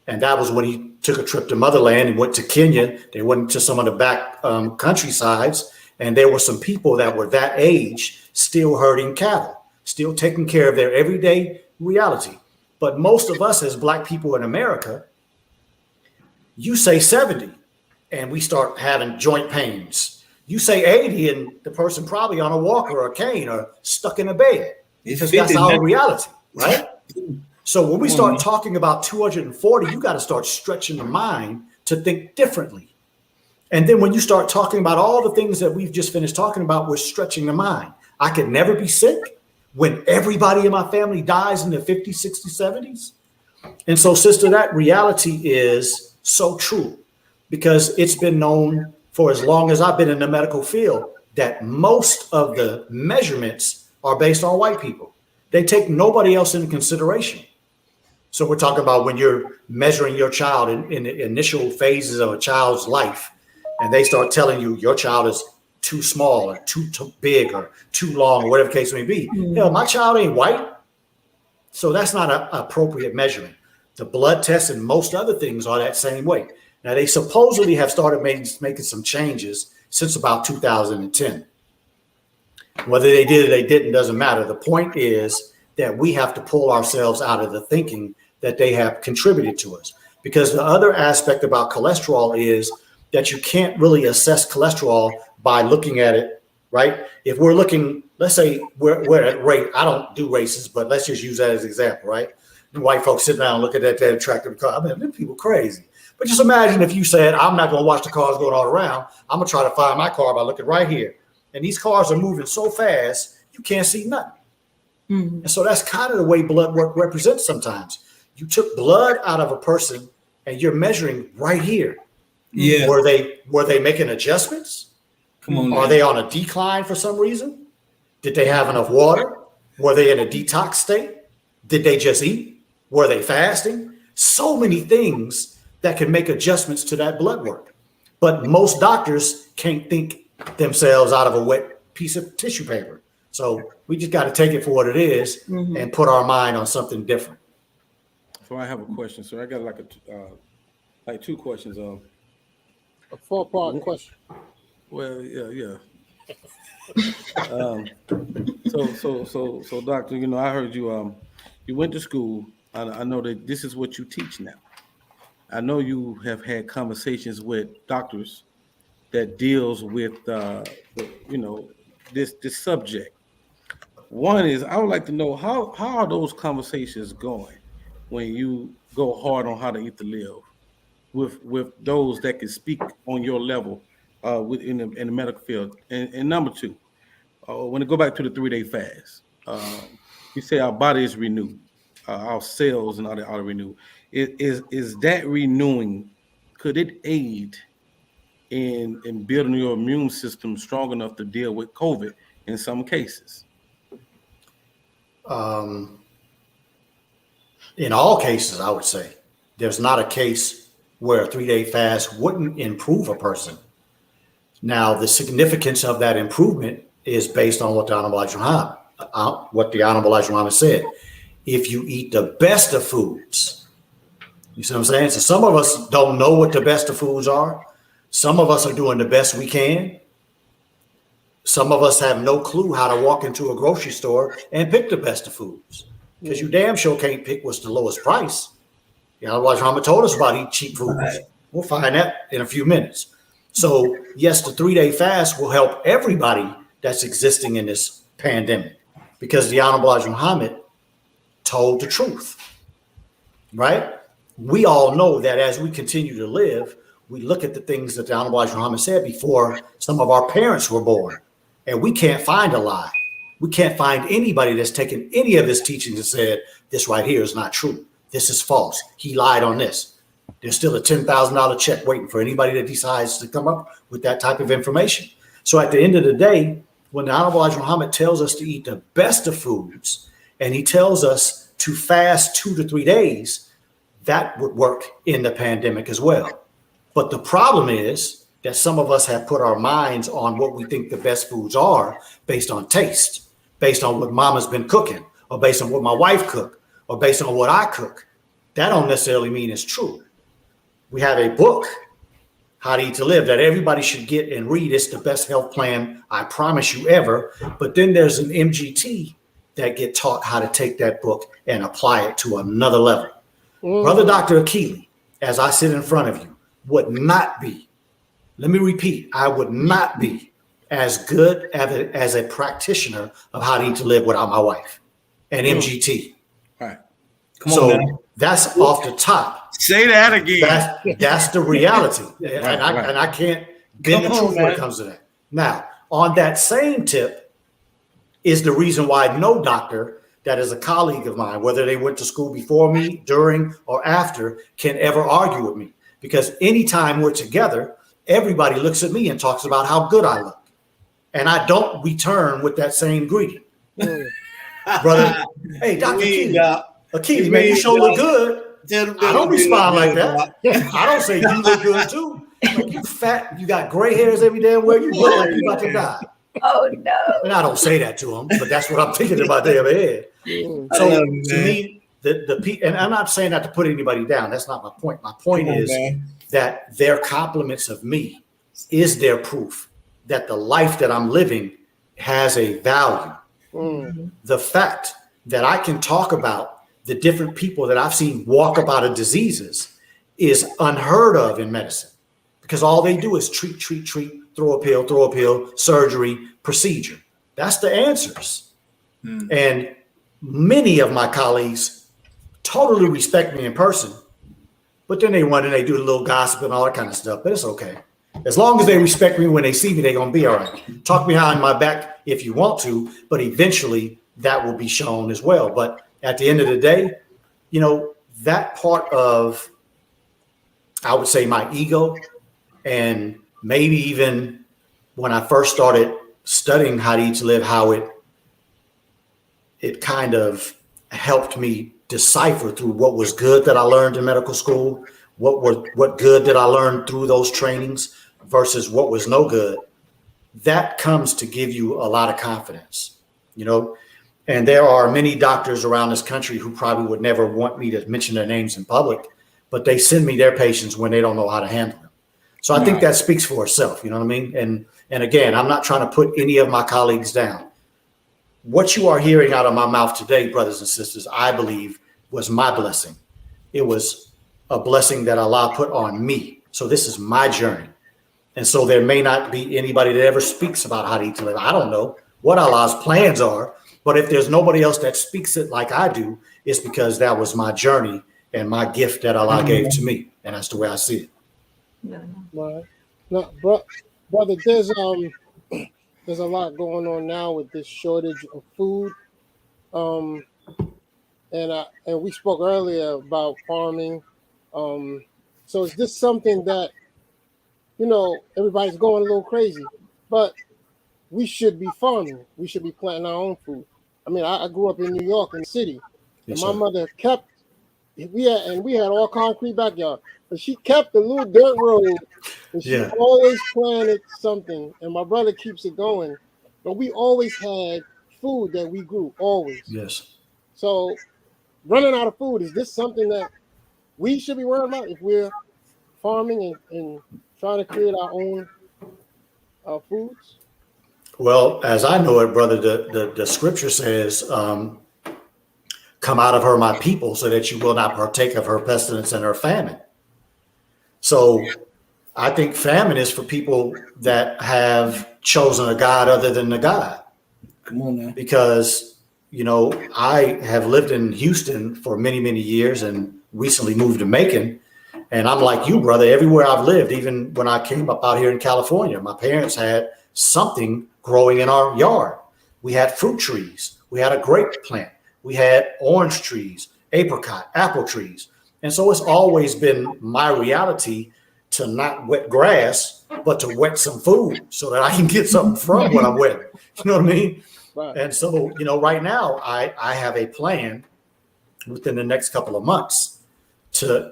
And that was when he took a trip to Motherland and went to Kenya. They went to some of the back countrysides. And there were some people that were that age still herding cattle, still taking care of their everyday reality. But most of us as Black people in America, you say 70 and we start having joint pains. You say 80 and the person probably on a walker or a cane or stuck in a bed. Because that's our reality, right? So when we start talking about 240, you got to start stretching the mind to think differently. And then when you start talking about all the things that we've just finished talking about, we're stretching the mind. I could never be sick when everybody in my family dies in their 50s, 60s, 70s. And so, sister, that reality is so true because it's been known for as long as I've been in the medical field that most of the measurements are based on white people. They take nobody else into consideration. So we're talking about when you're measuring your child in the initial phases of a child's life, and they start telling you your child is too small or too big or too long or whatever the case may be. My child ain't white. So that's not an appropriate measurement. The blood tests and most other things are that same way. Now, they supposedly have started making some changes since about 2010. Whether they did or they didn't doesn't matter. The point is that we have to pull ourselves out of the thinking that they have contributed to us. Because the other aspect about cholesterol is that you can't really assess cholesterol by looking at it, right? If we're looking, let's say we're at rate, I don't do races, but let's just use that as an example, right? The white folks sit down and look at that attractive car. I mean, them people crazy. But just imagine if you said, I'm not going to watch the cars going all around. I'm going to try to find my car by looking right here. And these cars are moving so fast, you can't see nothing. Mm-hmm. And so that's kind of the way blood work represents sometimes. You took blood out of a person and you're measuring right here. Yeah. Were they making adjustments? Come on. Are they on a decline for some reason? Did they have enough water? Were they in a detox state? Did they just eat? Were they fasting? So many things that can make adjustments to that blood work. But most doctors can't think themselves out of a wet piece of tissue paper. So we just got to take it for what it is and put our mind on something different. So I have a question. So I got like two questions. A 4-part question. Well, yeah. So, doctor, you know, I heard you. You went to school. I know that this is what you teach now. I know you have had conversations with doctors that deals with, you know, this subject. One is I would like to know how are those conversations going when you go hard on how to eat to live with those that can speak on your level in the medical field. And number two, when I go back to the 3-day fast, you say our body is renewed, our cells and all that are renewed. Is that renewing? Could it aid in building your immune system strong enough to deal with COVID in some cases? In all cases, I would say there's not a case where a 3-day fast wouldn't improve a person. Now, the significance of that improvement is based on what the Honorable Elijah Muhammad said. If you eat the best of foods, you see what I'm saying? So some of us don't know what the best of foods are. Some of us are doing the best we can. Some of us have no clue how to walk into a grocery store and pick the best of foods because you damn sure can't pick what's the lowest price. You know, Elijah Muhammad told us about eating cheap foods. Right. We'll find that in a few minutes. So yes, the 3-day fast will help everybody that's existing in this pandemic because the Honorable Elijah Muhammad told the truth, right? We all know that as we continue to live, we look at the things that the Honorable Elijah Muhammad said before some of our parents were born, and we can't find a lie. We can't find anybody that's taken any of his teachings and said, this right here is not true. This is false. He lied on this. There's still a $10,000 check waiting for anybody that decides to come up with that type of information. So at the end of the day, when the Honorable Elijah Muhammad tells us to eat the best of foods, and he tells us to fast 2 to 3 days, that would work in the pandemic as well. But the problem is that some of us have put our minds on what we think the best foods are based on taste, based on what mama's been cooking, or based on what my wife cooked, or based on what I cook. That don't necessarily mean it's true. We have a book, How to Eat to Live, that everybody should get and read. It's the best health plan, I promise you, ever. But then there's an MGT that get taught how to take that book and apply it to another level. Brother Dr. Akili, as I sit in front of you, would not be, let me repeat, I would not be as good as a practitioner of how to eat to live without my wife and MGT. All right. Come so on, man. That's off the top. Say that again. That's the reality. And I can't bend the truth when it comes to that. Now, on that same tip is the reason why no doctor that is a colleague of mine, whether they went to school before me, during, or after, can ever argue with me. Because anytime we're together, everybody looks at me and talks about how good I look. And I don't return with that same greeting. Brother, hey, Dr. Akili, man, you sure look good. I don't respond like that. I don't say you look good too. Like, you fat, you got gray hairs every damn where you look like you about to die. Oh no. And I don't say that to them, but that's what I'm thinking about their head. So to me, and I'm not saying that to put anybody down. That's not my point. My point Come on, is man. that their compliments of me is their proof that the life that I'm living has a value. The fact that I can talk about the different people that I've seen walk up out of diseases is unheard of in medicine, because all they do is treat, throw a pill, surgery, procedure. That's the answers. And many of my colleagues totally respect me in person, but then they run and they do a little gossip and all that kind of stuff, but it's okay. As long as they respect me when they see me, they're going to be all right. Talk behind my back if you want to, but eventually that will be shown as well. But at the end of the day, you know, that part of, I would say, my ego, and maybe even when I first started studying How to Eat to Live, how it kind of helped me decipher through what was good that I learned in medical school, what good that I learned through those trainings versus what was no good. That comes to give you a lot of confidence, you know. And there are many doctors around this country who probably would never want me to mention their names in public, but they send me their patients when they don't know how to handle them. So I think that speaks for itself, you know what I mean? And again, I'm not trying to put any of my colleagues down. What you are hearing out of my mouth today, brothers and sisters, I believe was my blessing. It was a blessing that Allah put on me. So this is my journey. And so there may not be anybody that ever speaks about how to eat to live. I don't know what Allah's plans are, but if there's nobody else that speaks it like I do, it's because that was my journey and my gift that Allah gave to me. And that's the way I see it. Right. Now, brother, there's a lot going on now with this shortage of food. And we spoke earlier about farming. So is this something that, you know, everybody's going a little crazy, but we should be farming. We should be planting our own food. I mean, I grew up in New York, in the city, and my mother kept, we had all concrete backyard, but she kept the little dirt road, and she always planted something, and my brother keeps it going. But we always had food that we grew, always. Yes. So running out of food, is this something that we should be worrying about if we're farming and trying to create our own foods? Well, as I know it, brother, the scripture says, come out of her, my people, so that you will not partake of her pestilence and her famine. So I think famine is for people that have chosen a God other than the God. Come on now. Because, you know, I have lived in Houston for many, many years and recently moved to Macon. And I'm like you, brother, everywhere I've lived, even when I came up out here in California, my parents had something growing in our yard. We had fruit trees. We had a grape plant. We had orange trees, apricot, apple trees. And so it's always been my reality to not wet grass, but to wet some food so that I can get something from what I'm wetting. You know what I mean? Right. And so, you know, right now I have a plan within the next couple of months to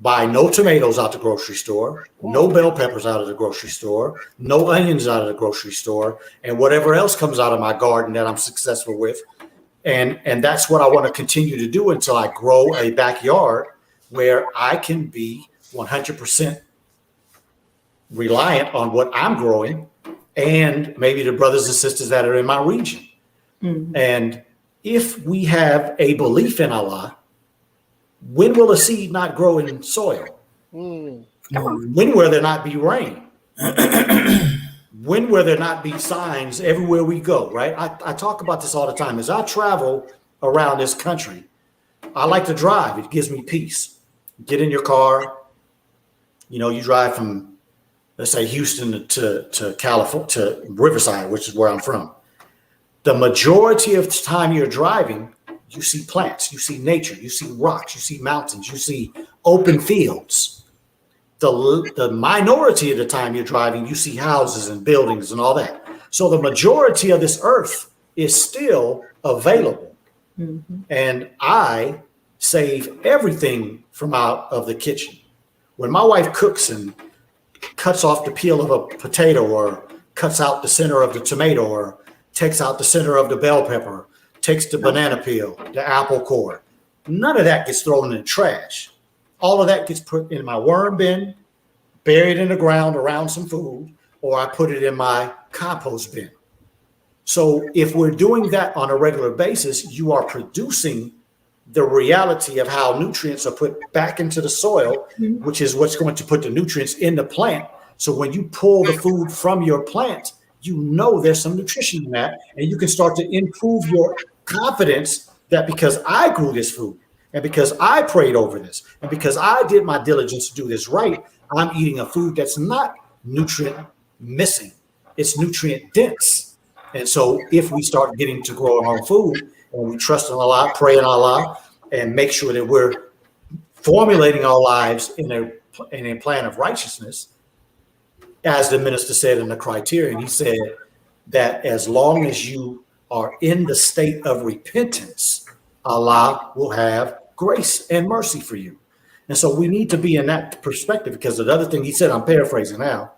buy no tomatoes out the grocery store, no bell peppers out of the grocery store, no onions out of the grocery store, and whatever else comes out of my garden that I'm successful with. And that's what I want to continue to do until I grow a backyard where I can be 100% reliant on what I'm growing and maybe the brothers and sisters that are in my region. Mm-hmm. And if we have a belief in Allah, when will a seed not grow in soil? Mm. When will there not be rain? When will there not be signs everywhere we go, right? I talk about this all the time. As I travel around this country, I like to drive. It gives me peace. Get in your car. You know, you drive from, let's say, Houston to California, to Riverside, which is where I'm from. The majority of the time you're driving, you see plants, you see nature, you see rocks, you see mountains, you see open fields. The minority of the time you're driving, you see houses and buildings and all that. So the majority of this earth is still available. Mm-hmm. And I save everything from out of the kitchen. When my wife cooks and cuts off the peel of a potato or cuts out the center of the tomato or takes out the center of the bell pepper, takes the banana peel, the apple core, none of that gets thrown in the trash. All of that gets put in my worm bin, buried in the ground around some food, or I put it in my compost bin. So if we're doing that on a regular basis, you are producing the reality of how nutrients are put back into the soil, which is what's going to put the nutrients in the plant. So when you pull the food from your plant, you know there's some nutrition in that, and you can start to improve your confidence that because I grew this food, and because I prayed over this, and because I did my diligence to do this right, I'm eating a food that's not nutrient missing. It's nutrient dense. And so if we start getting to grow our own food, and we trust in Allah, pray in Allah, and make sure that we're formulating our lives in a plan of righteousness, as the minister said in the criterion, he said that as long as you are in the state of repentance, Allah will have grace and mercy for you. And so we need to be in that perspective, because the other thing he said, I'm paraphrasing now,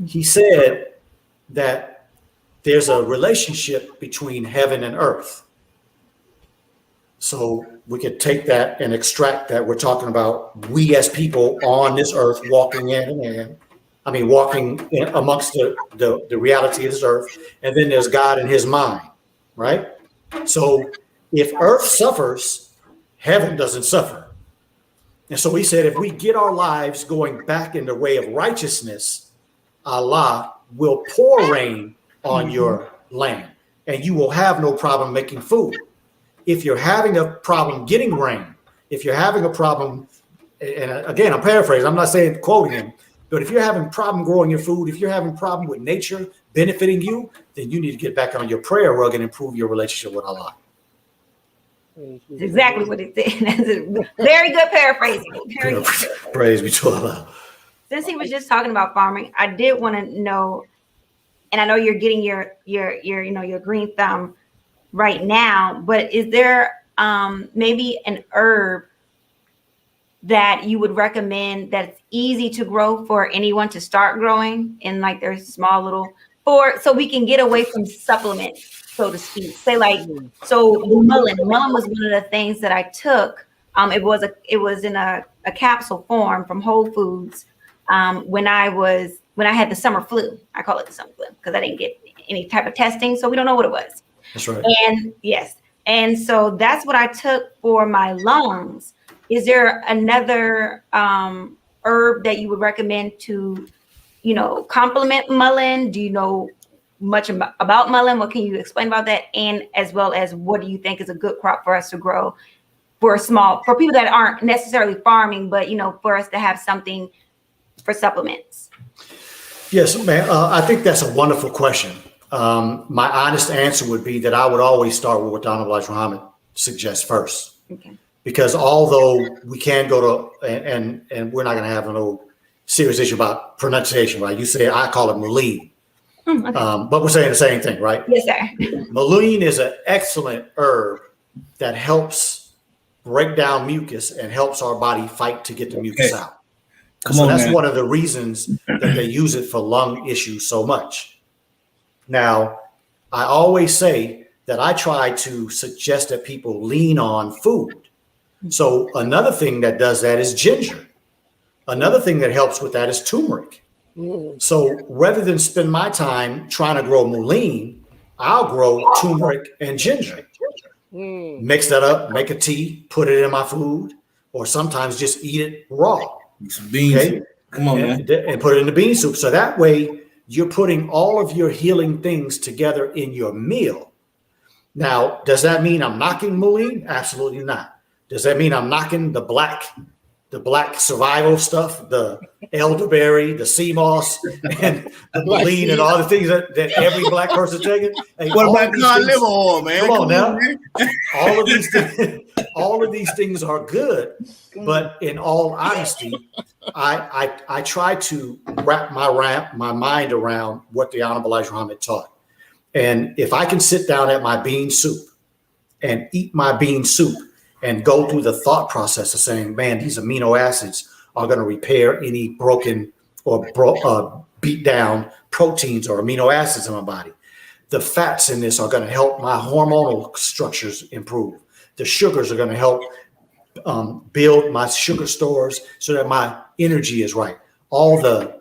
he said that there's a relationship between heaven and earth. So we could take that and extract that. We're talking about we as people on this earth walking walking amongst the reality of this earth. And then there's God and his mind, right? So if earth suffers, heaven doesn't suffer. And so he said, if we get our lives going back in the way of righteousness, Allah will pour rain on your land, and you will have no problem making food. If you're having a problem getting rain, if you're having a problem, and again, I'm paraphrasing, I'm not saying quoting him, but if you're having a problem growing your food, if you're having a problem with nature benefiting you, then you need to get back on your prayer rug and improve your relationship with Allah. That's exactly what it said. That's a very good paraphrasing. Very good. Praise be to Allah. Since he was just talking about farming, I did want to know, and I know you're getting your green thumb right now, but is there maybe an herb that you would recommend that's easy to grow for anyone to start growing in like their small little, so we can get away from supplements, so to speak? Say like, so mullein was one of the things that I took. It was in a capsule form from Whole Foods when I had the summer flu. I call it the summer flu because I didn't get any type of testing, so we don't know what it was. That's right. And yes, and so that's what I took for my lungs. Is there another herb that you would recommend to, complement mullein? Do you know much about mullein? What can you explain about that? And as well as, what do you think is a good crop for us to grow for people that aren't necessarily farming, but for us to have something for supplements? Yes, man. I think that's a wonderful question. My honest answer would be that I would always start with what the Honorable Elijah Muhammad suggests first. Okay. Because although we can go to, and we're not going to have no serious issue about pronunciation, right? You say, I call it mullein. Okay. But we're saying the same thing, right? Yes, sir. Mullein is an excellent herb that helps break down mucus and helps our body fight to get the mucus out. That's one of the reasons that they use it for lung issues so much. Now, I always say that I try to suggest that people lean on food. So another thing that does that is ginger. Another thing that helps with that is turmeric. So rather than spend my time trying to grow mullein, I'll grow turmeric and ginger. Mix that up, make a tea, put it in my food, or sometimes just eat it raw. Some beans. Okay? Come on, man. And put it in the bean soup. So that way you're putting all of your healing things together in your meal. Now, does that mean I'm knocking mullein? Absolutely not. Does that mean I'm knocking the black survival stuff, the elderberry, the sea moss, and the mullein, and all the things that every black person taking? Hey, what about cod liver oil, man? Come on now. All of these things are good, but in all honesty, I try to wrap my mind around what the Honorable Elijah Muhammad taught. And if I can sit down at my bean soup and eat my bean soup and go through the thought process of saying, man, these amino acids are going to repair any broken or beat down proteins or amino acids in my body. The fats in this are going to help my hormonal structures improve. The sugars are going to help build my sugar stores so that my energy is right. All the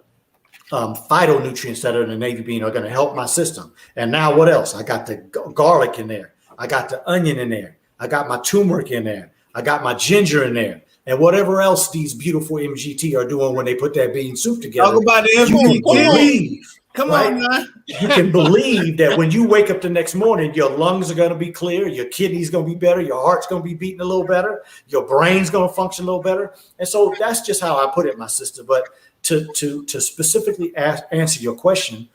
phytonutrients that are in the navy bean are going to help my system. And now what else? I got the garlic in there. I got the onion in there. I got my turmeric in there. I got my ginger in there. And whatever else these beautiful MGT are doing when they put that bean soup together. Talk about the you can believe, Come right? on, man. You can believe that when you wake up the next morning, your lungs are going to be clear, your kidneys going to be better, your heart's going to be beating a little better, your brain's going to function a little better. And so that's just how I put it, my sister. But to specifically answer your question,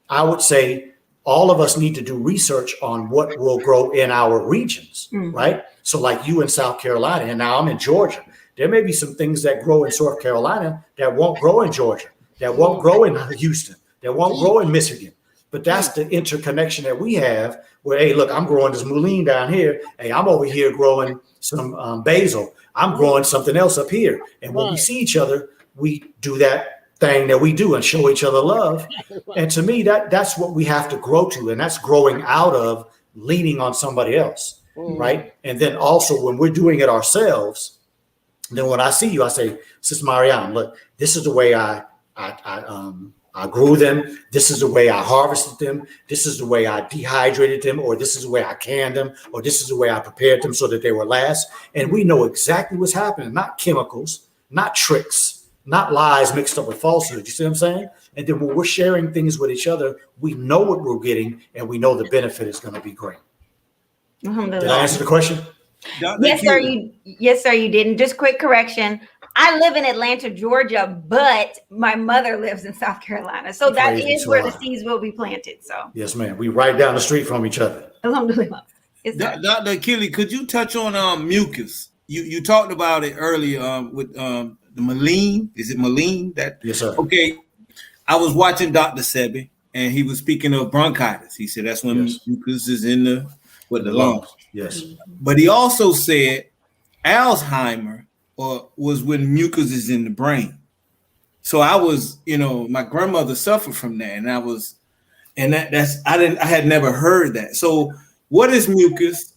I would say all of us need to do research on what will grow in our regions, right? So like you in South Carolina, and now I'm in Georgia. There may be some things that grow in South Carolina that won't grow in Georgia, that won't grow in Houston, that won't grow in Michigan. But that's the interconnection that we have where, hey, look, I'm growing this mullein down here. Hey, I'm over here growing some basil. I'm growing something else up here. And when we see each other, we do that thing that we do and show each other love. And to me, that's what we have to grow to. And that's growing out of leaning on somebody else, right? And then also when we're doing it ourselves, then when I see you, I say, Sister Mariam, look, this is the way I grew them. This is the way I harvested them. This is the way I dehydrated them, or this is the way I canned them, or this is the way I prepared them so that they will last. And we know exactly what's happening, not chemicals, not tricks, not lies mixed up with falsehood. You see what I'm saying? And then when we're sharing things with each other, we know what we're getting and we know the benefit is going to be great. Did I answer the question? Yes, sir. Yes, sir. You didn't. Just quick correction. I live in Atlanta, Georgia, but my mother lives in South Carolina. So that is where the seeds will be planted. So yes, ma'am. We right down the street from each other. Alhamdulillah. Dr. Achille, could you touch on mucus? You talked about it earlier with the mullein. Is it mullein? Yes, sir. Okay. I was watching Dr. Sebi, and he was speaking of bronchitis. He said that's when mucus is in the lungs. Yes. But he also said Alzheimer was when mucus is in the brain. So I was, my grandmother suffered from that, and I had never heard that. So what is mucus?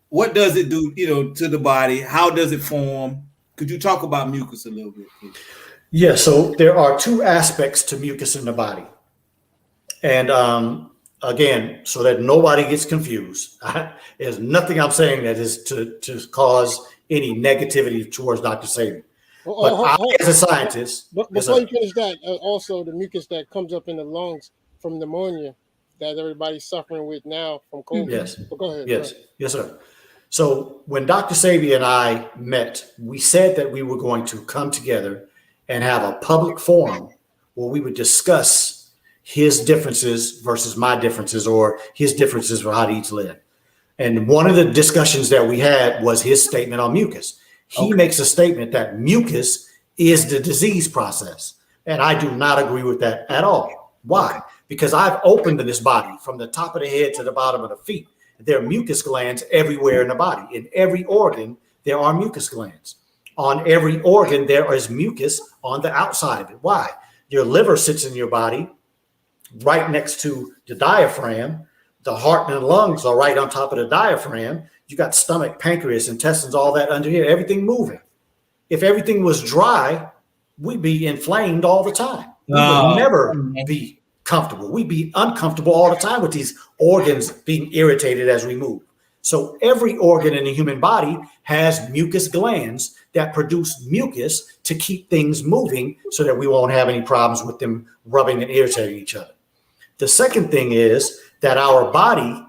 What does it do, to the body? How does it form? Could you talk about mucus a little bit, please? Yeah, so there are two aspects to mucus in the body. And again, so that nobody gets confused, there's nothing I'm saying that is to cause any negativity towards Dr. Sebi. But as a scientist, before you finish that, also the mucus that comes up in the lungs from pneumonia that everybody's suffering with now from COVID. Yes. But go ahead. Yes. Yes, sir. So when Dr. Sebi and I met, we said that we were going to come together and have a public forum where we would discuss his differences versus my differences, or his differences for how to eat live. And one of the discussions that we had was his statement on mucus. He makes a statement that mucus is the disease process. And I do not agree with that at all. Why? Because I've opened this body from the top of the head to the bottom of the feet. There are mucus glands everywhere in the body. In every organ, there are mucus glands. On every organ, there is mucus on the outside of it. Why? Your liver sits in your body right next to the diaphragm. The heart and the lungs are right on top of the diaphragm. You got stomach, pancreas, intestines, all that under here, everything moving. If everything was dry, we'd be inflamed all the time. We would never be comfortable. We'd be uncomfortable all the time with these organs being irritated as we move. So every organ in the human body has mucus glands that produce mucus to keep things moving so that we won't have any problems with them rubbing and irritating each other. The second thing is that our body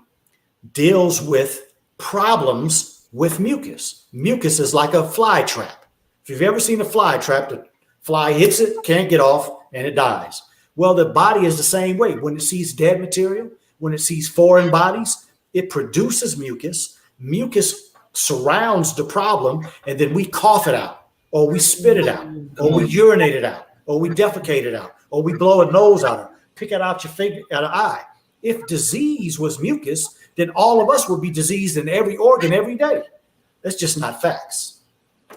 deals with problems with mucus. Mucus is like a fly trap. If you've ever seen a fly trap, the fly hits it, can't get off, and it dies. Well, the body is the same way. When it sees dead material, when it sees foreign bodies, it produces mucus. Mucus surrounds the problem, and then we cough it out, or we spit it out, or we urinate it out, or we defecate it out, or we blow a nose out, or pick it out your finger, out an eye. If disease was mucus, then all of us would be diseased in every organ every day. That's just not facts.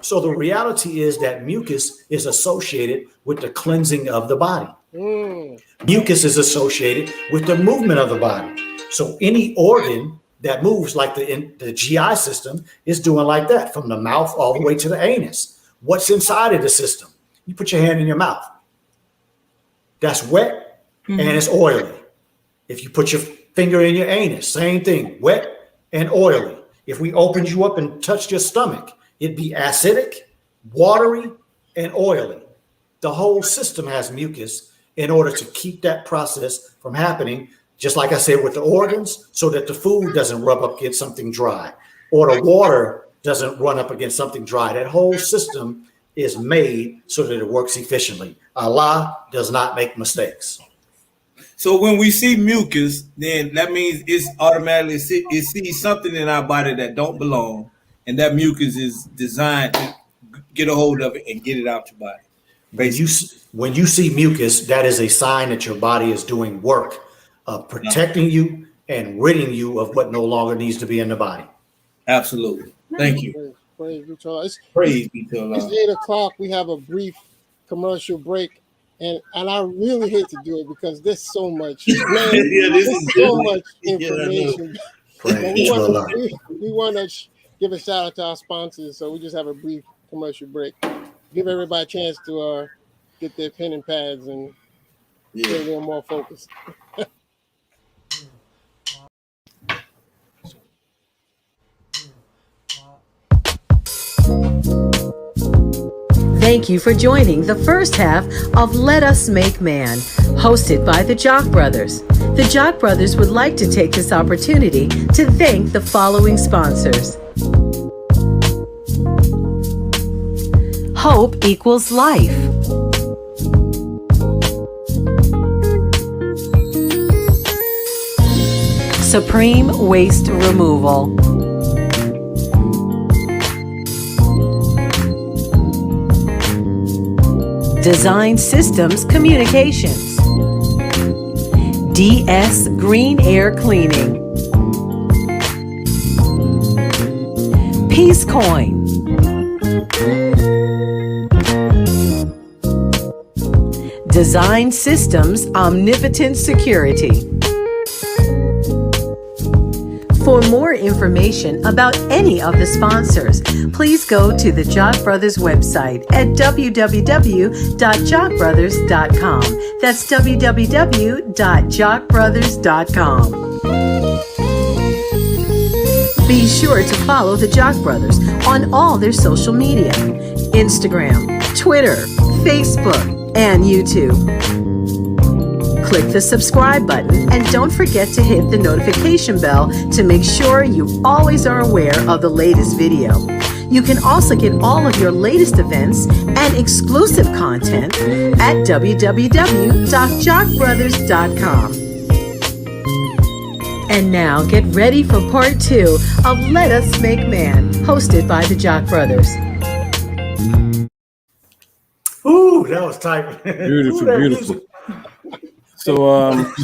So the reality is that mucus is associated with the cleansing of the body. Mucus is associated with the movement of the body. So any organ that moves like the GI system is doing like that, from the mouth all the way to the anus. What's inside of the system? You put your hand in your mouth. That's wet and it's oily. If you put your finger in your anus, same thing, wet and oily. If we opened you up and touched your stomach, it'd be acidic, watery, and oily. The whole system has mucus in order to keep that process from happening, just like I said with the organs, so that the food doesn't rub up against something dry or the water doesn't run up against something dry. That whole system is made so that it works efficiently. Allah does not make mistakes. So when we see mucus, then that means it's automatically it sees something in our body that don't belong, and that mucus is designed to get a hold of it and get it out your body. When you see mucus, that is a sign that your body is doing work of protecting you and ridding you of what no longer needs to be in the body. Absolutely. Thank you. Praise be to Allah. Praise be to Allah. It's 8:00. We have a brief commercial break, and I really hate to do it because there's so much. Man, there's so much information. We want to give a shout out to our sponsors, so we just have a brief commercial break. Give everybody a chance to get their pen and pads and get a little more focused. Thank you for joining the first half of Let Us Make Man, hosted by the Jock Brothers. The Jock Brothers would like to take this opportunity to thank the following sponsors. Hope equals life. Supreme Waste Removal. Design Systems Communications. DS Green Air Cleaning. Peace Coin. Design Systems Omnipotent Security. For more information about any of the sponsors, please go to the Jock Brothers website at www.jockbrothers.com. That's www.jockbrothers.com. Be sure to follow the Jock Brothers on all their social media: Instagram, Twitter, Facebook, and YouTube. Click the subscribe button and don't forget to hit the notification bell to make sure you always are aware of the latest video. You can also get all of your latest events and exclusive content at www.jockbrothers.com. And now get ready for part 2 of Let Us Make Man, hosted by the Jock Brothers. Ooh, that was tight. Beautiful. So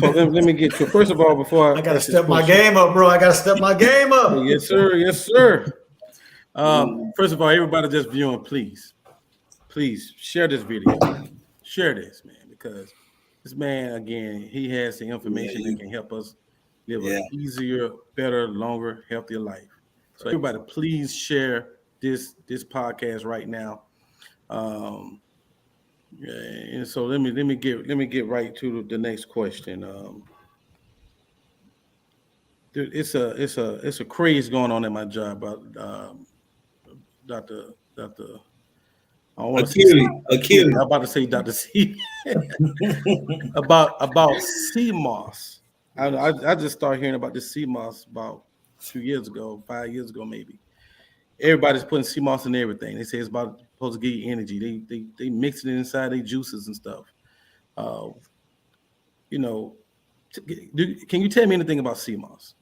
let me get to, first of all, before I gotta step my game up, bro. Yes, sir. First of all, everybody just viewing, please share this video. Share this, man, because this man, again, he has the information that can help us live an easier, better, longer, healthier life. So everybody, please share this podcast right now. And so let me get right to the next question. It's a craze going on at my job, Dr. Achilles. I'm about to say Dr. C. about CMOS. I just started hearing about this CMOS about 5 years ago, maybe. Everybody's putting CMOS in everything. They say it's supposed to give you energy. They mix it inside their juices and stuff. Can you tell me anything about CMOS?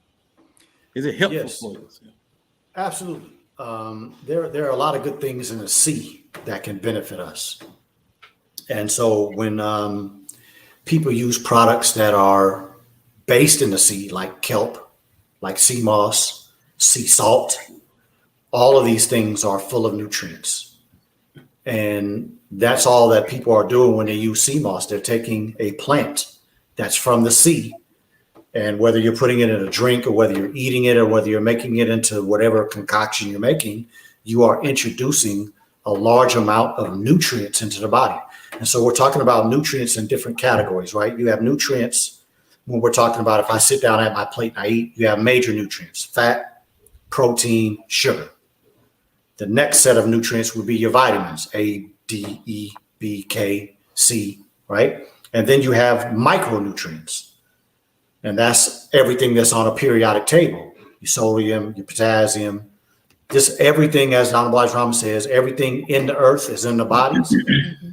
Is it helpful for us? Absolutely. There are a lot of good things in the sea that can benefit us. And so when people use products that are based in the sea, like kelp, like sea moss, sea salt, all of these things are full of nutrients. And that's all that people are doing when they use sea moss. They're taking a plant that's from the sea And whether you're putting it in a drink or whether you're eating it or whether you're making it into whatever concoction you're making, you are introducing a large amount of nutrients into the body. And so we're talking about nutrients in different categories, right? You have nutrients when we're talking about, if I sit down at my plate and I eat, you have major nutrients: fat, protein, sugar. The next set of nutrients would be your vitamins: A, D, E, B, K, C, right? And then you have micronutrients. And that's everything that's on a periodic table: your sodium, your potassium, just everything, as Dr. Elijah Muhammad says, everything in the earth is in the bodies,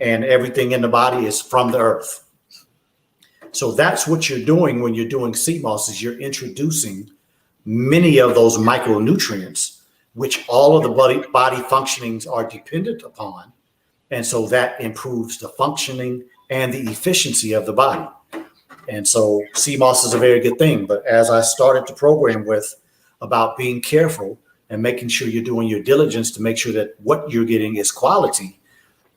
and everything in the body is from the earth. So that's what you're doing when you're doing CMOS, is you're introducing many of those micronutrients, which all of the body functionings are dependent upon. And so that improves the functioning and the efficiency of the body. And so CMOS is a very good thing. But as I started the program with about being careful and making sure you're doing your diligence to make sure that what you're getting is quality,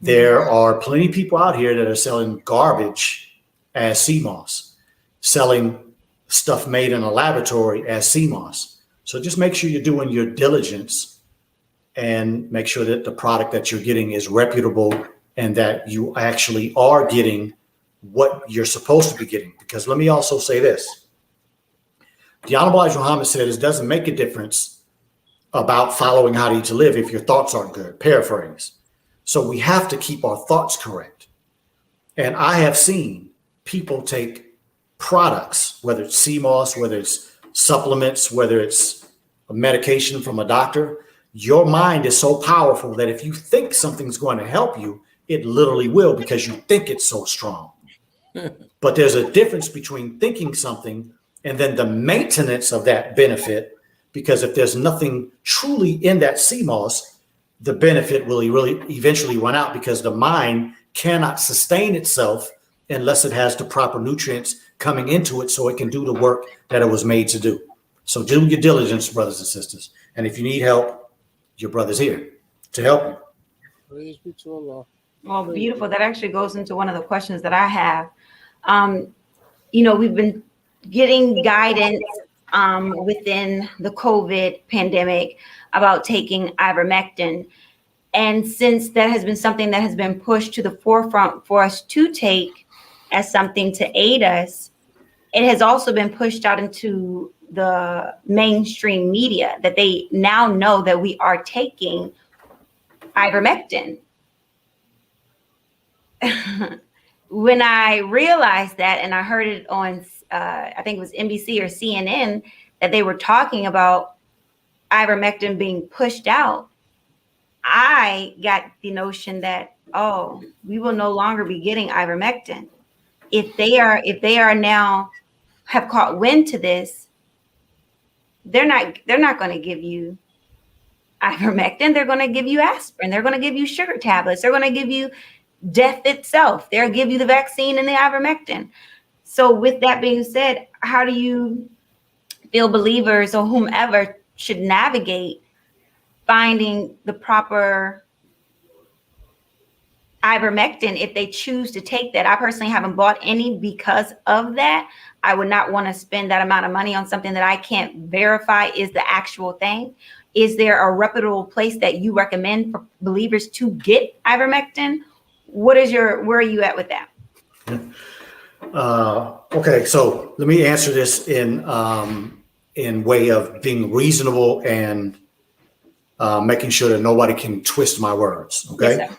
there are plenty of people out here that are selling garbage as CMOS, selling stuff made in a laboratory as CMOS. So just make sure you're doing your diligence and make sure that the product that you're getting is reputable and that you actually are getting what you're supposed to be getting. Because let me also say this. The Honorable Elijah Muhammad said it doesn't make a difference about following how to eat to live if your thoughts aren't good. Paraphrase. So we have to keep our thoughts correct. And I have seen people take products, whether it's CMOS, whether it's supplements, whether it's a medication from a doctor. Your mind is so powerful that if you think something's going to help you, it literally will, because you think it's so strong. But there's a difference between thinking something and then the maintenance of that benefit, because if there's nothing truly in that CMOS, the benefit will really eventually run out, because the mind cannot sustain itself unless it has the proper nutrients coming into it so it can do the work that it was made to do. So do your diligence, brothers and sisters. And if you need help, your brother's here to help you. Praise be to Allah. Well, beautiful. That actually goes into one of the questions that I have. We've been getting guidance within the COVID pandemic about taking ivermectin. And since that has been something that has been pushed to the forefront for us to take as something to aid us, it has also been pushed out into the mainstream media that they now know that we are taking ivermectin. When I realized that, and I heard it on, I think it was NBC or CNN, that they were talking about ivermectin being pushed out, I got the notion that, oh, we will no longer be getting ivermectin. If they are now have caught wind to this, they're not going to give you ivermectin. They're going to give you aspirin. They're going to give you sugar tablets. They're going to give you death itself. They'll give you the vaccine and the ivermectin. So with that being said, how do you feel believers or whomever should navigate finding the proper ivermectin if they choose to take that? I personally haven't bought any because of that. I would not want to spend that amount of money on something that I can't verify is the actual thing. Is there a reputable place that you recommend for believers to get ivermectin? Where are you at with that? Okay, so let me answer this in way of being reasonable and making sure that nobody can twist my words. Okay. Yes,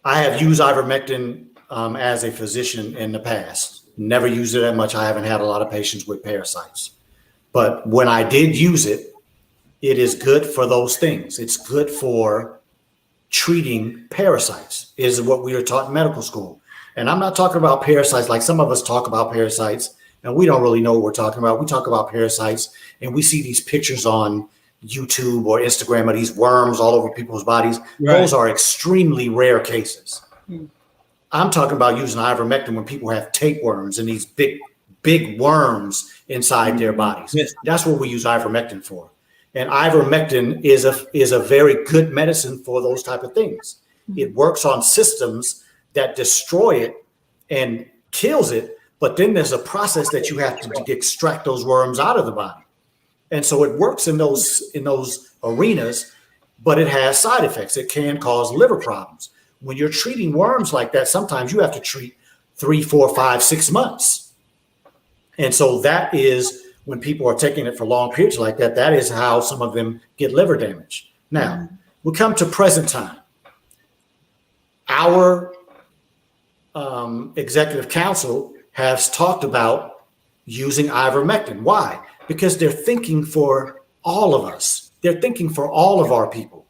I have used ivermectin as a physician in the past. Never used it that much. I haven't had a lot of patients with parasites. But when I did use it, it is good for those things. It's good for treating parasites, is what we are taught in medical school. And I'm not talking about parasites like some of us talk about parasites and we don't really know what we're talking about. We talk about parasites and we see these pictures on YouTube or Instagram of these worms all over people's bodies. Right. Those are extremely rare cases. I'm talking about using ivermectin when people have tapeworms and these big worms inside their bodies. Yes. That's what we use ivermectin for. And ivermectin is a very good medicine for those type of things. It works on systems that destroy it and kills it, But then there's a process that you have to extract those worms out of the body. And so it works in those arenas, but it has side effects. It can cause liver problems. When you're treating worms like that, sometimes you have to treat 3, 4, 5, 6 months. And so that is when people are taking it for long periods like that, that is how some of them get liver damage. Now, we come to present time. Our executive council has talked about using ivermectin. Why? Because they're thinking for all of us. They're thinking for all of our people.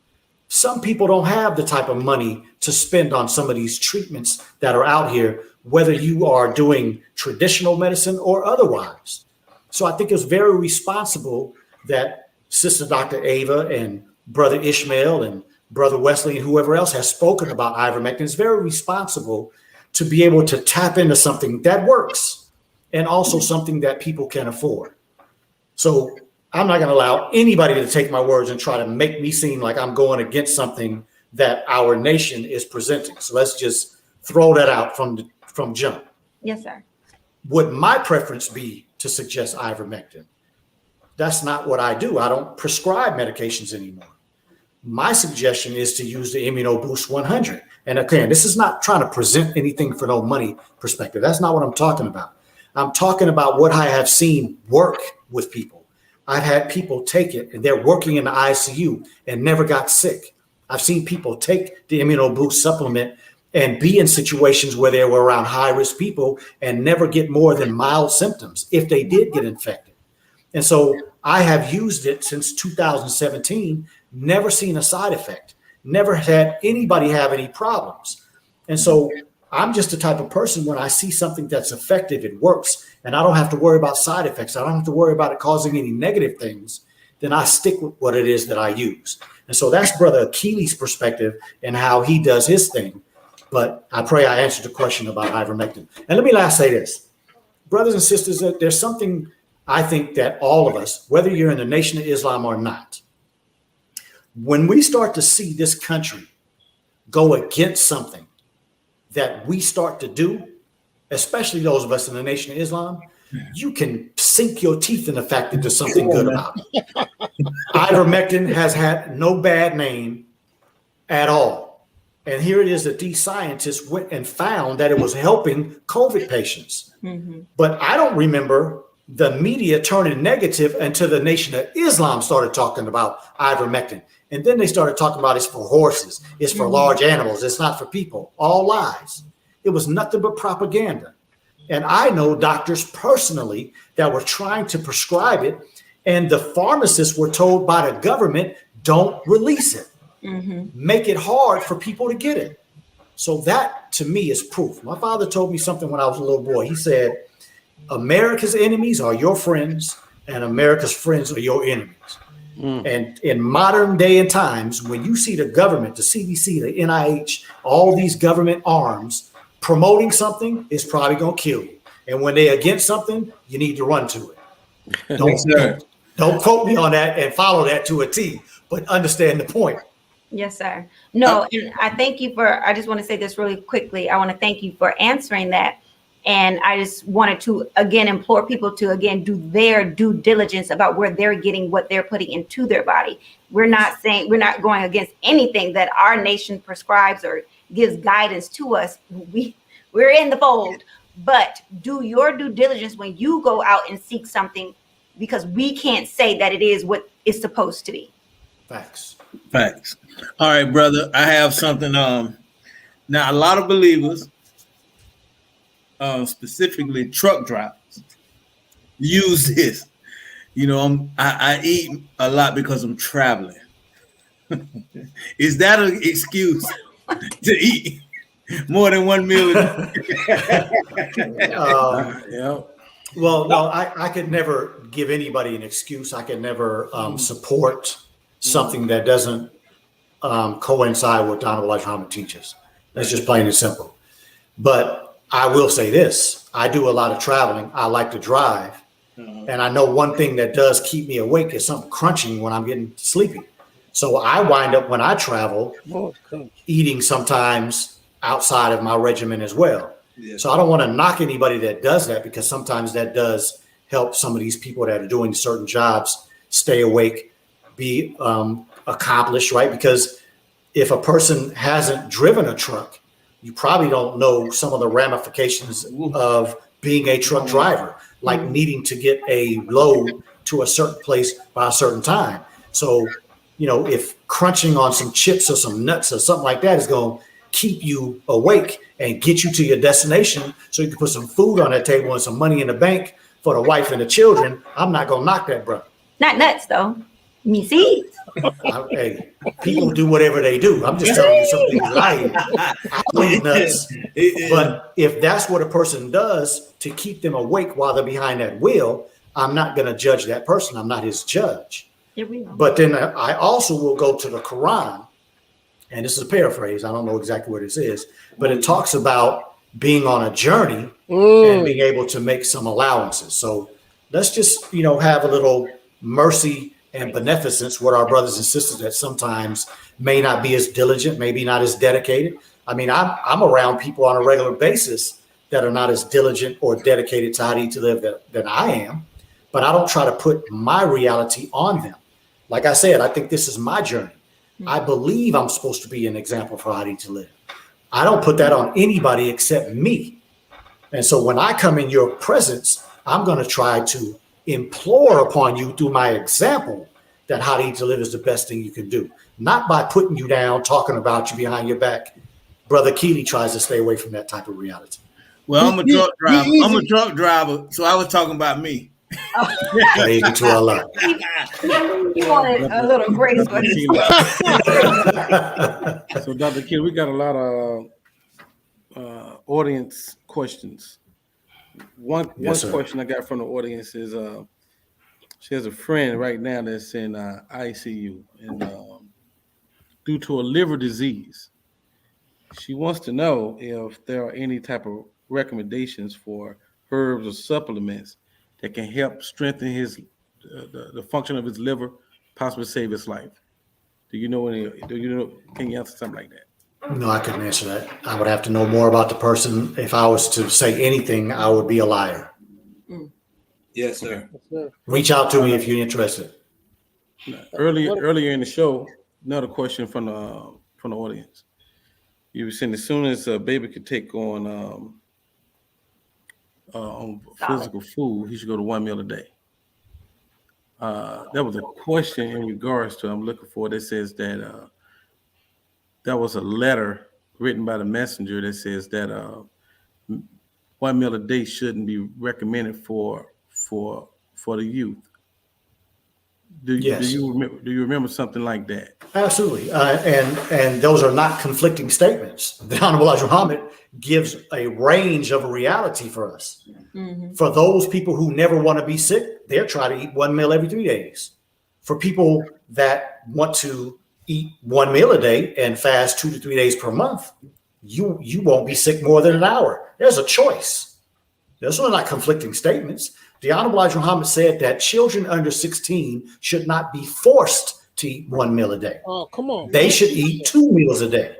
Some people don't have the type of money to spend on some of these treatments that are out here, whether you are doing traditional medicine or otherwise. So I think it's very responsible that Sister Dr. Ava and Brother Ishmael and Brother Wesley and whoever else has spoken about ivermectin. It's very responsible to be able to tap into something that works and also something that people can afford. So I'm not going to allow anybody to take my words and try to make me seem like I'm going against something that our nation is presenting. So let's just throw that out from jump. Yes, sir. Would my preference be to suggest ivermectin? That's not what I do. I don't prescribe medications anymore. My suggestion is to use the ImmunoBoost 100. And again, this is not trying to present anything for no money perspective. That's not what I'm talking about. I'm talking about what I have seen work with people. I've had people take it and they're working in the ICU and never got sick. I've seen people take the ImmunoBoost supplement and be in situations where they were around high-risk people and never get more than mild symptoms if they did get infected. And so I have used it since 2017, never seen a side effect, never had anybody have any problems. And so I'm just the type of person, when I see something that's effective, it works, and I don't have to worry about side effects, I don't have to worry about it causing any negative things, then I stick with what it is that I use. And so that's Brother Achilles' perspective and how he does his thing. But I pray I answered the question about ivermectin. And let me last say this. Brothers and sisters, there's something I think that all of us, whether you're in the Nation of Islam or not, when we start to see this country go against something that we start to do, especially those of us in the Nation of Islam, you can sink your teeth in the fact that there's something good about it. Ivermectin has had no bad name at all. And here it is that these scientists went and found that it was helping COVID patients. Mm-hmm. But I don't remember the media turning negative until the Nation of Islam started talking about ivermectin. And then they started talking about it's for horses, it's for large animals, it's not for people. All lies. It was nothing but propaganda. And I know doctors personally that were trying to prescribe it, and the pharmacists were told by the government, don't release it. Mm-hmm. Make it hard for people to get it. So that to me is proof. My father told me something when I was a little boy. He said, America's enemies are your friends and America's friends are your enemies. And in modern day and times, when you see the government, the CDC, the NIH, all these government arms promoting something, it's probably going to kill you. And when they're against something, you need to run to it. Don't quote me on that and follow that to a T, but understand the point. Yes, sir. No, and I thank you I just want to say this really quickly. I want to thank you for answering that. And I just wanted to, again, implore people to, again, do their due diligence about where they're getting what they're putting into their body. We're not going against anything that our nation prescribes or gives guidance to us. We're in the fold, but do your due diligence when you go out and seek something, because we can't say that it is what it's supposed to be. Facts. All right, brother. I have something. Now, a lot of believers, specifically truck drivers, use this. You know, I eat a lot because I'm traveling. Is that an excuse to eat more than one meal? Yeah. Well, no, I could never give anybody an excuse. I could never support something that doesn't coincide with what Donna Muhammad teaches. That's just plain and simple. But I will say this. I do a lot of traveling. I like to drive. And I know one thing that does keep me awake is something crunching when I'm getting sleepy. So I wind up, when I travel, eating sometimes outside of my regimen as well. Yes. So I don't want to knock anybody that does that, because sometimes that does help some of these people that are doing certain jobs stay awake, be accomplished, right? Because if a person hasn't driven a truck, you probably don't know some of the ramifications of being a truck driver, like needing to get a load to a certain place by a certain time. So, if crunching on some chips or some nuts or something like that is going to keep you awake and get you to your destination so you can put some food on that table and some money in the bank for the wife and the children, I'm not going to knock that, brother. Not nuts though. Me seeds. Hey, people do whatever they do. I'm just telling you some things that I hear. I don't eat nuts. But if that's what a person does to keep them awake while they're behind that wheel, I'm not going to judge that person. I'm not his judge. But then I also will go to the Quran, and this is a paraphrase. I don't know exactly what this is, but it talks about being on a journey and being able to make some allowances. So let's just, have a little mercy and beneficence with our brothers and sisters that sometimes may not be as diligent, maybe not as dedicated. I mean, I'm around people on a regular basis that are not as diligent or dedicated to how to eat to live than I am, but I don't try to put my reality on them. Like I said, I think this is my journey. I believe I'm supposed to be an example for how to eat to live. I don't put that on anybody except me. And so when I come in your presence, I'm going to try to implore upon you through my example that how to eat to live is the best thing you can do. Not by putting you down, talking about you behind your back. Brother Keeley tries to stay away from that type of reality. Well, I'm a truck driver. I'm a truck driver, so I was talking about me. Praise be to Allah. You wanted a little grace for this. So, Dr. Keeley, we got a lot of audience questions. One question I got from the audience is she has a friend right now that's in ICU, and due to a liver disease, she wants to know if there are any type of recommendations for herbs or supplements that can help strengthen the function of his liver, possibly save his life. Do you know any? Can you answer something like that? No, I couldn't answer that. I would have to know more about the person. If I was to say anything, I would be a liar. Yes, sir. Reach out to me if you're interested. Earlier in the show, another question from the audience. You were saying as soon as a baby could take on physical food, he should go to 1 meal a day. That was a question in regards to, I'm looking for, that says that that was a letter written by the messenger that says that 1 meal a day shouldn't be recommended for the youth. Do you remember something like that? Absolutely. And those are not conflicting statements. The Honorable Elijah Muhammad gives a range of reality for us. Mm-hmm. For those people who never want to be sick, they're trying to eat 1 meal every 3 days. For people that want to eat 1 meal a day and fast 2 to 3 days per month, you won't be sick more than an hour. There's a choice. Those are not conflicting statements. The Honorable Elijah Muhammad said that children under 16 should not be forced to eat 1 meal a day. Oh, come on. They should eat 2 meals a day.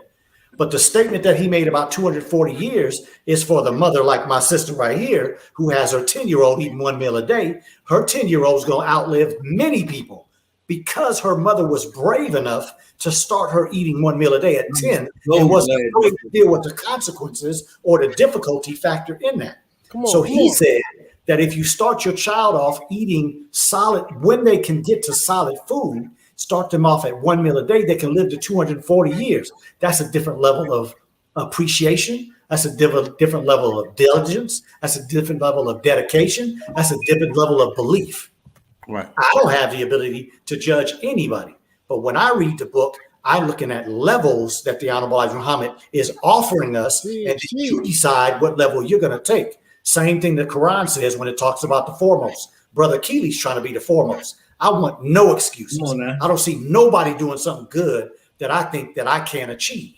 But the statement that he made about 240 years is for the mother like my sister right here, who has her 10-year-old eating 1 meal a day. Her 10-year-old is going to outlive many people because her mother was brave enough to start her eating 1 meal a day at 10 and wasn't willing to deal with the consequences or the difficulty factor in that. So he said that if you start your child off eating solid, when they can get to solid food, start them off at 1 meal a day, they can live to 240 years. That's a different level of appreciation. That's a different level of diligence. That's a different level of dedication. That's a different level of belief. Right. I don't have the ability to judge anybody. But when I read the book, I'm looking at levels that the Honorable Elijah Muhammad is offering us, and you decide what level you're going to take. Same thing the Quran says when it talks about the foremost. Brother Keeley's trying to be the foremost. I want no excuses. I don't see nobody doing something good that I think that I can't achieve.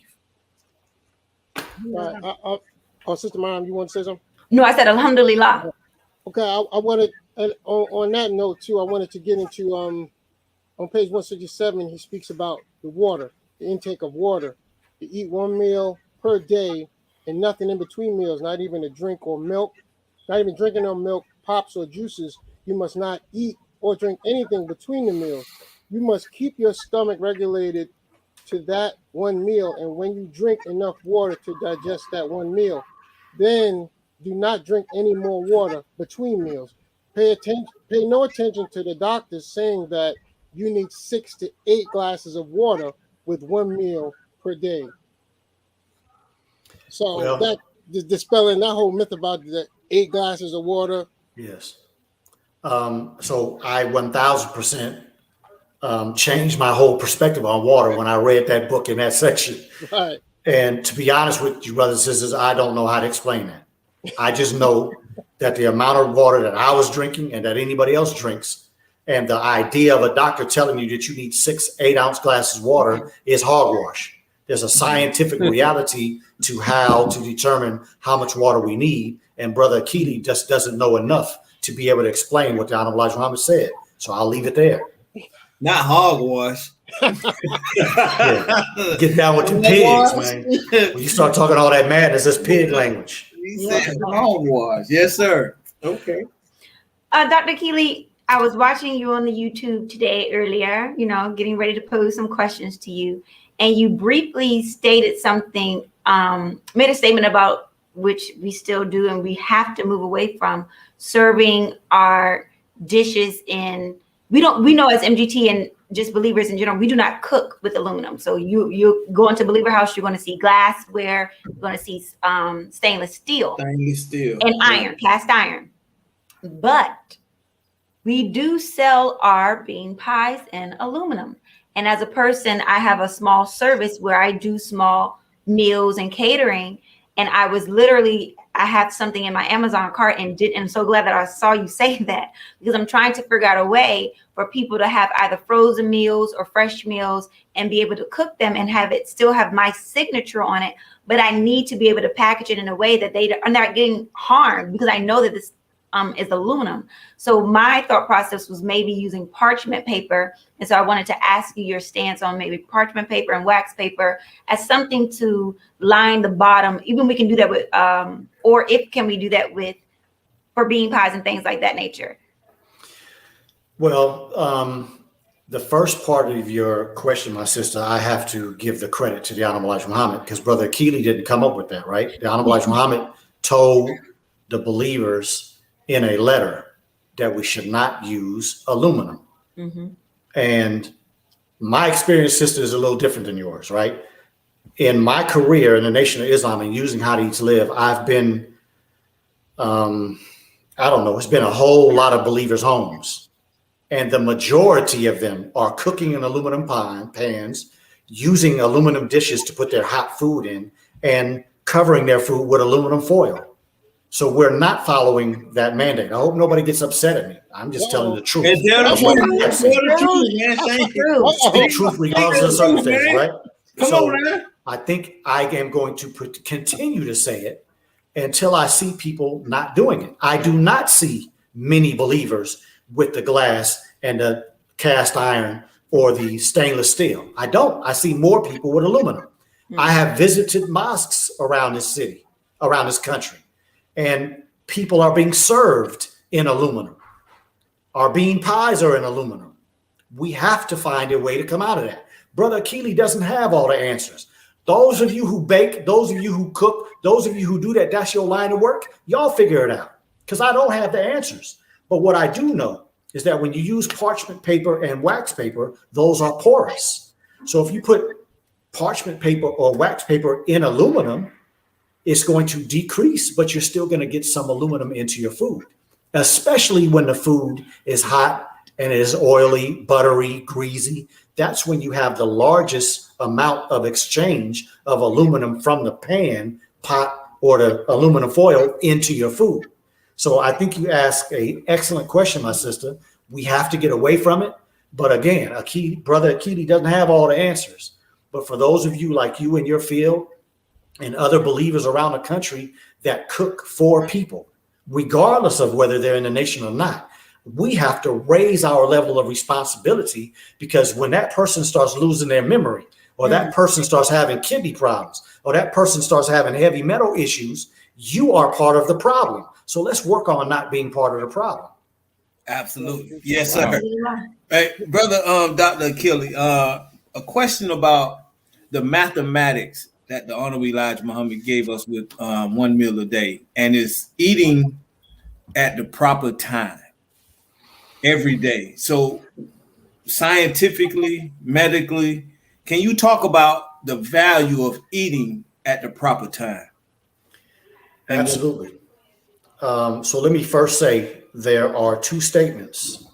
Sister Mom, you want to say something? No, I said alhamdulillah. Okay, I wanted, on that note too, I wanted to get into, on page 167, he speaks about the water, the intake of water. To eat 1 meal per day and nothing in between meals, not even a drink or milk, not even drinking no milk, pops or juices. You must not eat or drink anything between the meals. You must keep your stomach regulated to that one meal, and when you drink enough water to digest that one meal, then do not drink any more water between meals. Pay no attention to the doctors saying that you need 6 to 8 glasses of water with one meal per day. So Well- that dispelling that whole myth about the 8 glasses of water. Yes. So I 1000% changed my whole perspective on water when I read that book in that section. Right. And to be honest with you, brothers and sisters, I don't know how to explain that. I just know that the amount of water that I was drinking and that anybody else drinks, and the idea of a doctor telling you that you need 6 8-ounce glasses of water is hogwash. There's a scientific reality to how to determine how much water we need. And Brother Keely just doesn't know enough to be able to explain what the Honorable Elijah Muhammad said. So I'll leave it there. Not hogwash. Yeah. Get down with the pigs, man. When you start talking all that madness, that's pig language. He said hogwash. Yes, sir. Okay. Dr. Keely, I was watching you on the YouTube today earlier, getting ready to pose some questions to you. And you briefly stated something, made a statement about which we still do and we have to move away from, serving our dishes in, we know as MGT and just believers in general, we do not cook with aluminum. So you go into Believer House, you're going to see glassware, you're going to see stainless steel. Stainless steel. And iron, cast iron. But we do sell our bean pies in aluminum. And as a person, I have a small service where I do small meals and catering. And I had something in my Amazon cart and I'm so glad that I saw you say that, because I'm trying to figure out a way for people to have either frozen meals or fresh meals and be able to cook them and have it still have my signature on it. But I need to be able to package it in a way that they are not getting harmed, because I know that this is aluminum. So my thought process was maybe using parchment paper. And so I wanted to ask you your stance on maybe parchment paper and wax paper as something to line the bottom. Even we can do that with, can we do that with, for bean pies and things like that nature? Well, the first part of your question, my sister, I have to give the credit to the Honorable Elijah Muhammad, because Brother Keely didn't come up with that, right? The Honorable Elijah Muhammad told the believers in a letter that we should not use aluminum. Mm-hmm. And my experience, sister, is a little different than yours, right? In my career in the Nation of Islam and using How to Eat to Live, I've been, it's been a whole lot of believers' homes. And the majority of them are cooking in aluminum pans, using aluminum dishes to put their hot food in, and covering their food with aluminum foil. So we're not following that mandate. I hope nobody gets upset at me. I'm just telling the truth. And tell the That's what truth. I'm Tell saying. the truth, man. Thank you. Speak truth regardless of the circumstances, right? Come So on, man. I think I am going to continue to say it until I see people not doing it. I do not see many believers with the glass and the cast iron or the stainless steel. I don't. I see more people with aluminum. I have visited mosques around this city, around this country, and people are being served in aluminum. Our bean pies are in aluminum. We have to find a way to come out of that. Brother Keely doesn't have all the answers. Those of you who bake, those of you who cook, those of you who do that, that's your line of work. Y'all figure it out, because I don't have the answers. But what I do know is that when you use parchment paper and wax paper, those are porous. So if you put parchment paper or wax paper in aluminum, it's going to decrease, but you're still going to get some aluminum into your food, especially when the food is hot and it is oily, buttery, greasy. That's when you have the largest amount of exchange of aluminum from the pan, pot, or the aluminum foil into your food. So I think you asked an excellent question, my sister. We have to get away from it. But again, Brother Keely doesn't have all the answers. But for those of you like you in your field and other believers around the country that cook for people, regardless of whether they're in the nation or not, we have to raise our level of responsibility, because when that person starts losing their memory, or that person starts having kidney problems, or that person starts having heavy metal issues, you are part of the problem. So let's work on not being part of the problem. Absolutely. Yes, sir. Hey, brother, Dr. Achille, a question about the mathematics that the Honorable Elijah Muhammad gave us with 1 meal a day, and is eating at the proper time every day. So scientifically, medically, can you talk about the value of eating at the proper time? Absolutely. So let me first say there are two statements.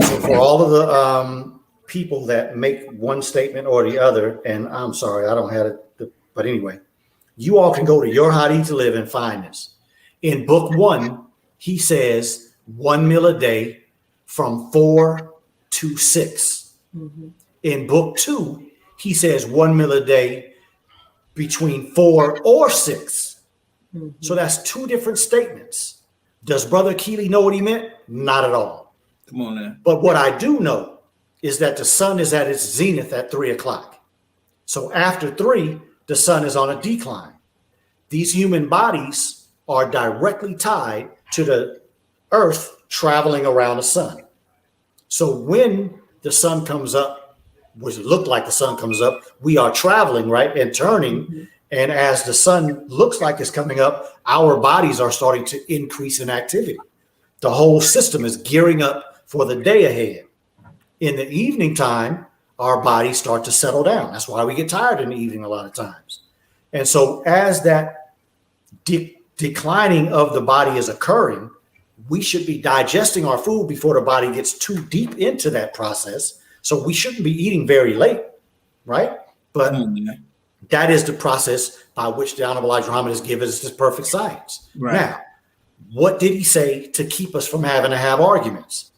So for all of the people that make one statement or the other, and I'm sorry, I don't have it, but anyway, you all can go to Your How to Eat to Live and find this. In book 1, he says 1 meal a day from 4 to 6. Mm-hmm. In book 2, he says 1 meal a day between 4 or 6. Mm-hmm. So that's two different statements. Does Brother Keeley know what he meant? Not at all. Come on now. But what I do know is that the sun is at its zenith at 3 o'clock. So after 3, the sun is on a decline. These human bodies are directly tied to the earth traveling around the sun. So when the sun comes up, which it looked like the sun comes up, we are traveling, right, and turning. Mm-hmm. And as the sun looks like it's coming up, our bodies are starting to increase in activity. The whole system is gearing up for the day ahead. In the evening time, our bodies start to settle down. That's why we get tired in the evening a lot of times. And so as that declining of the body is occurring, we should be digesting our food before the body gets too deep into that process. So we shouldn't be eating very late, right? But that is the process by which the Honorable Elijah Muhammad has given us this perfect science. Right. Now, what did he say to keep us from having to have arguments?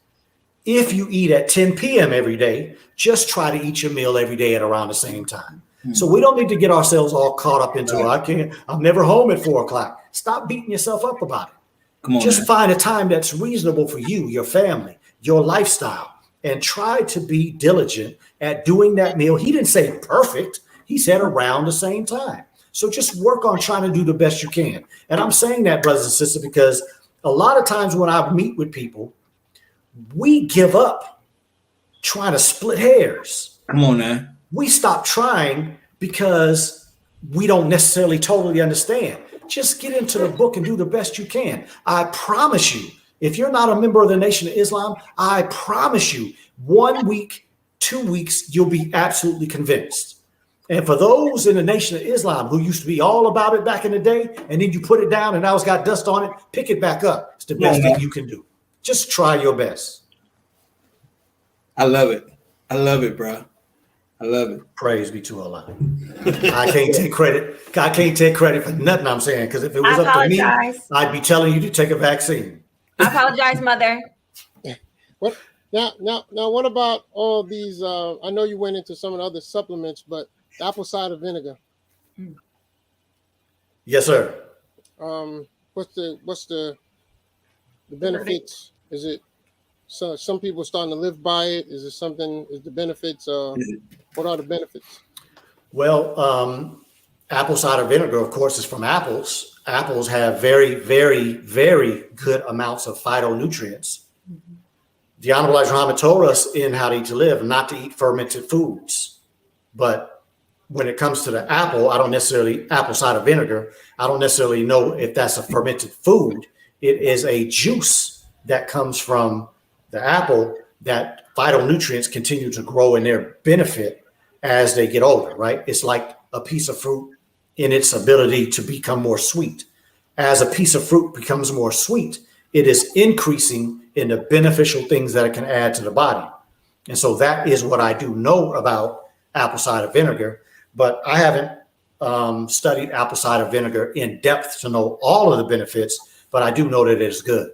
If you eat at 10 p.m. every day, just try to eat your meal every day at around the same time. So we don't need to get ourselves all caught up into, I'm never home at 4 o'clock. Stop beating yourself up about it. Come on, just find a time that's reasonable for you, your family, your lifestyle, and try to be diligent at doing that meal. He didn't say perfect. He said around the same time. So just work on trying to do the best you can. And I'm saying that, brothers and sisters, because a lot of times when I meet with people, we give up trying to split hairs. Come on, man. We stop trying because we don't necessarily totally understand. Just get into the book and do the best you can. I promise you, if you're not a member of the Nation of Islam, I promise you, 1 week, 2 weeks, you'll be absolutely convinced. And for those in the Nation of Islam who used to be all about it back in the day, and then you put it down and now it's got dust on it, pick it back up. It's the best thing you can do. Just try your best. I love it. I love it, bro. I love it. Praise be to Allah. I can't take credit. I can't take credit for nothing I'm saying, because if it was up to me, I'd be telling you to take a vaccine. I apologize, Mother. What now? What about all these? I know you went into some of the other supplements, but apple cider vinegar. Yes, sir. What's the benefits? Is it? So some people are starting to live by it. Is it something? Is the benefits? What are the benefits? Well, apple cider vinegar, of course, is from apples. Apples have very, very, very good amounts of phytonutrients. Mm-hmm. The Honorable Elijah Muhammad told us in How to Eat to Live not to eat fermented foods. But when it comes to the apple, apple cider vinegar, I don't necessarily know if that's a fermented food. It is a juice that comes from the apple that phytonutrients continue to grow in their benefit as they get older, right? It's like a piece of fruit in its ability to become more sweet. As a piece of fruit becomes more sweet, it is increasing in the beneficial things that it can add to the body. And so that is what I do know about apple cider vinegar, but I haven't studied apple cider vinegar in depth to know all of the benefits, but I do know that it is good.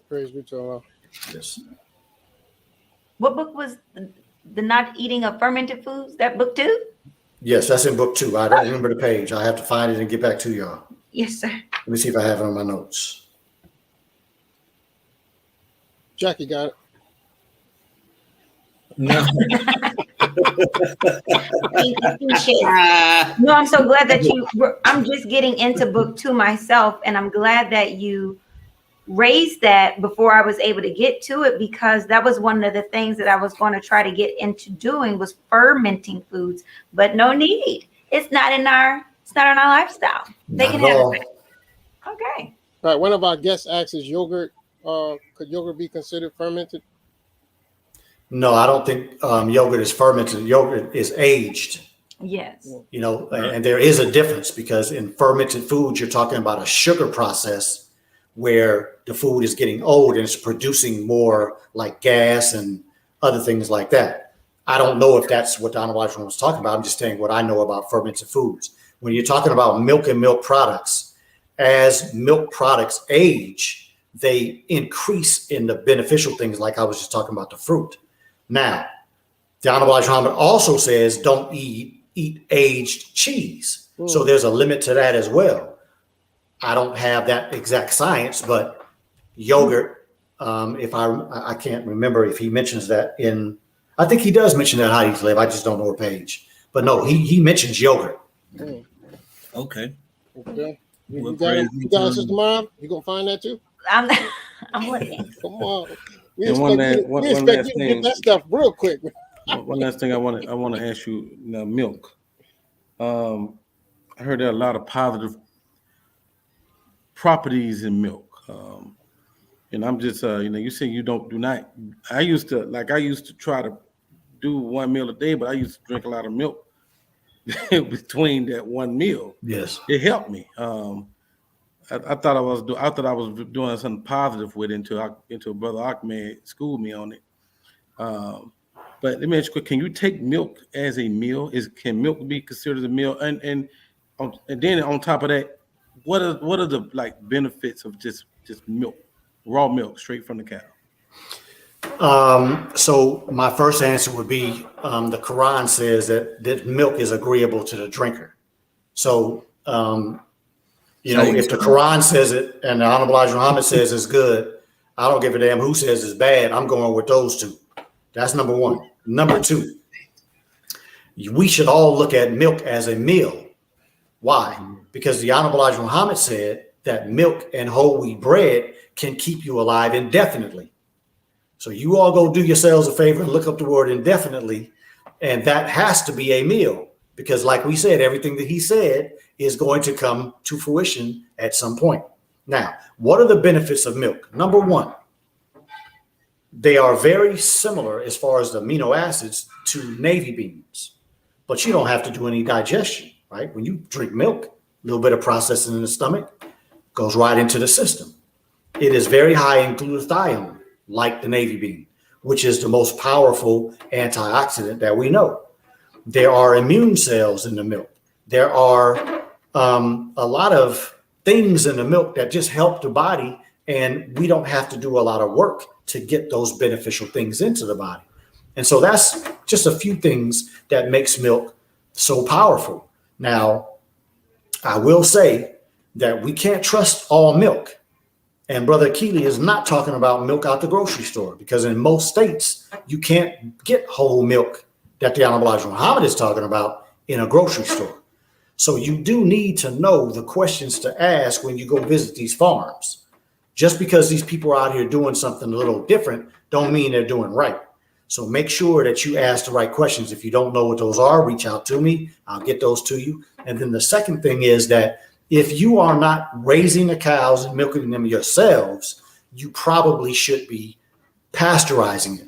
Praise be to Allah. Yes. What book was the not eating of fermented foods? That book too? Yes, that's in book 2. I don't remember the page. I have to find it and get back to y'all. Yes, sir. Let me see if I have it on my notes. Jackie got it. No. Thank you, Peaches. No, I'm so glad that I'm just getting into book 2 myself, and I'm glad that you raised that before I was able to get to it, because that was one of the things that I was going to try to get into doing, was fermenting foods, but no need. It's not in our lifestyle. They can have it. Okay. All right. One of our guests asks, is yogurt, could yogurt be considered fermented? No, I don't think yogurt is fermented. Yogurt is aged. Yes. You know, and there is a difference, because in fermented foods, you're talking about a sugar process where the food is getting old and it's producing more like gas and other things like that. I don't know if that's what Donna Washington was talking about. I'm just saying what I know about fermented foods. When you're talking about milk and milk products, as milk products age, they increase in the beneficial things, like I was just talking about the fruit. Now, Donna Washington also says don't eat aged cheese. So there's a limit to that as well. I don't have that exact science, but yogurt, if I can't remember if he mentions that in, I think he does mention that How Eat to Live. I just don't know what page. But no, he mentions yogurt. Okay. Okay. You got it, Sister Mom? You gonna find that too? I'm looking. Come on. We And expect you to get that stuff real quick. One last thing I want to ask you, milk. I heard there are a lot of positive properties in milk. And I'm just, you say you do not. I used to try to do one meal a day, but I used to drink a lot of milk between that one meal. Yes, it helped me. I thought I was doing something positive with it until Brother Ahmed schooled me on it. But let me ask you, can you take milk as a meal? Can milk be considered a meal? And then on top of that, what are the benefits of just milk, raw milk straight from the cow? So my first answer would be the Quran says that milk is agreeable to the drinker. So if the Quran says it and the Honorable Elijah Muhammad says it's good, I don't give a damn who says it's bad. I'm going with those two. That's number one. Number two, we should all look at milk as a meal. Why? Because the Honorable Elijah Muhammad said that milk and whole wheat bread can keep you alive indefinitely. So you all go do yourselves a favor and look up the word indefinitely, and that has to be a meal, because like we said, everything that he said is going to come to fruition at some point. Now, what are the benefits of milk? Number one, they are very similar as far as the amino acids to navy beans, but you don't have to do any digestion, right? When you drink milk, a little bit of processing in the stomach goes right into the system. It is very high in glutathione, like the navy bean, which is the most powerful antioxidant that we know. There are immune cells in the milk. There are a lot of things in the milk that just help the body, and we don't have to do a lot of work to get those beneficial things into the body. And so that's just a few things that makes milk so powerful. Now, I will say that we can't trust all milk. And Brother Keeley is not talking about milk out the grocery store, because in most states, you can't get whole milk that the Honorable Elijah Muhammad is talking about in a grocery store. So you do need to know the questions to ask when you go visit these farms. Just because these people are out here doing something a little different don't mean they're doing right. So make sure that you ask the right questions. If you don't know what those are, reach out to me. I'll get those to you. And then the second thing is that if you are not raising the cows and milking them yourselves, you probably should be pasteurizing it.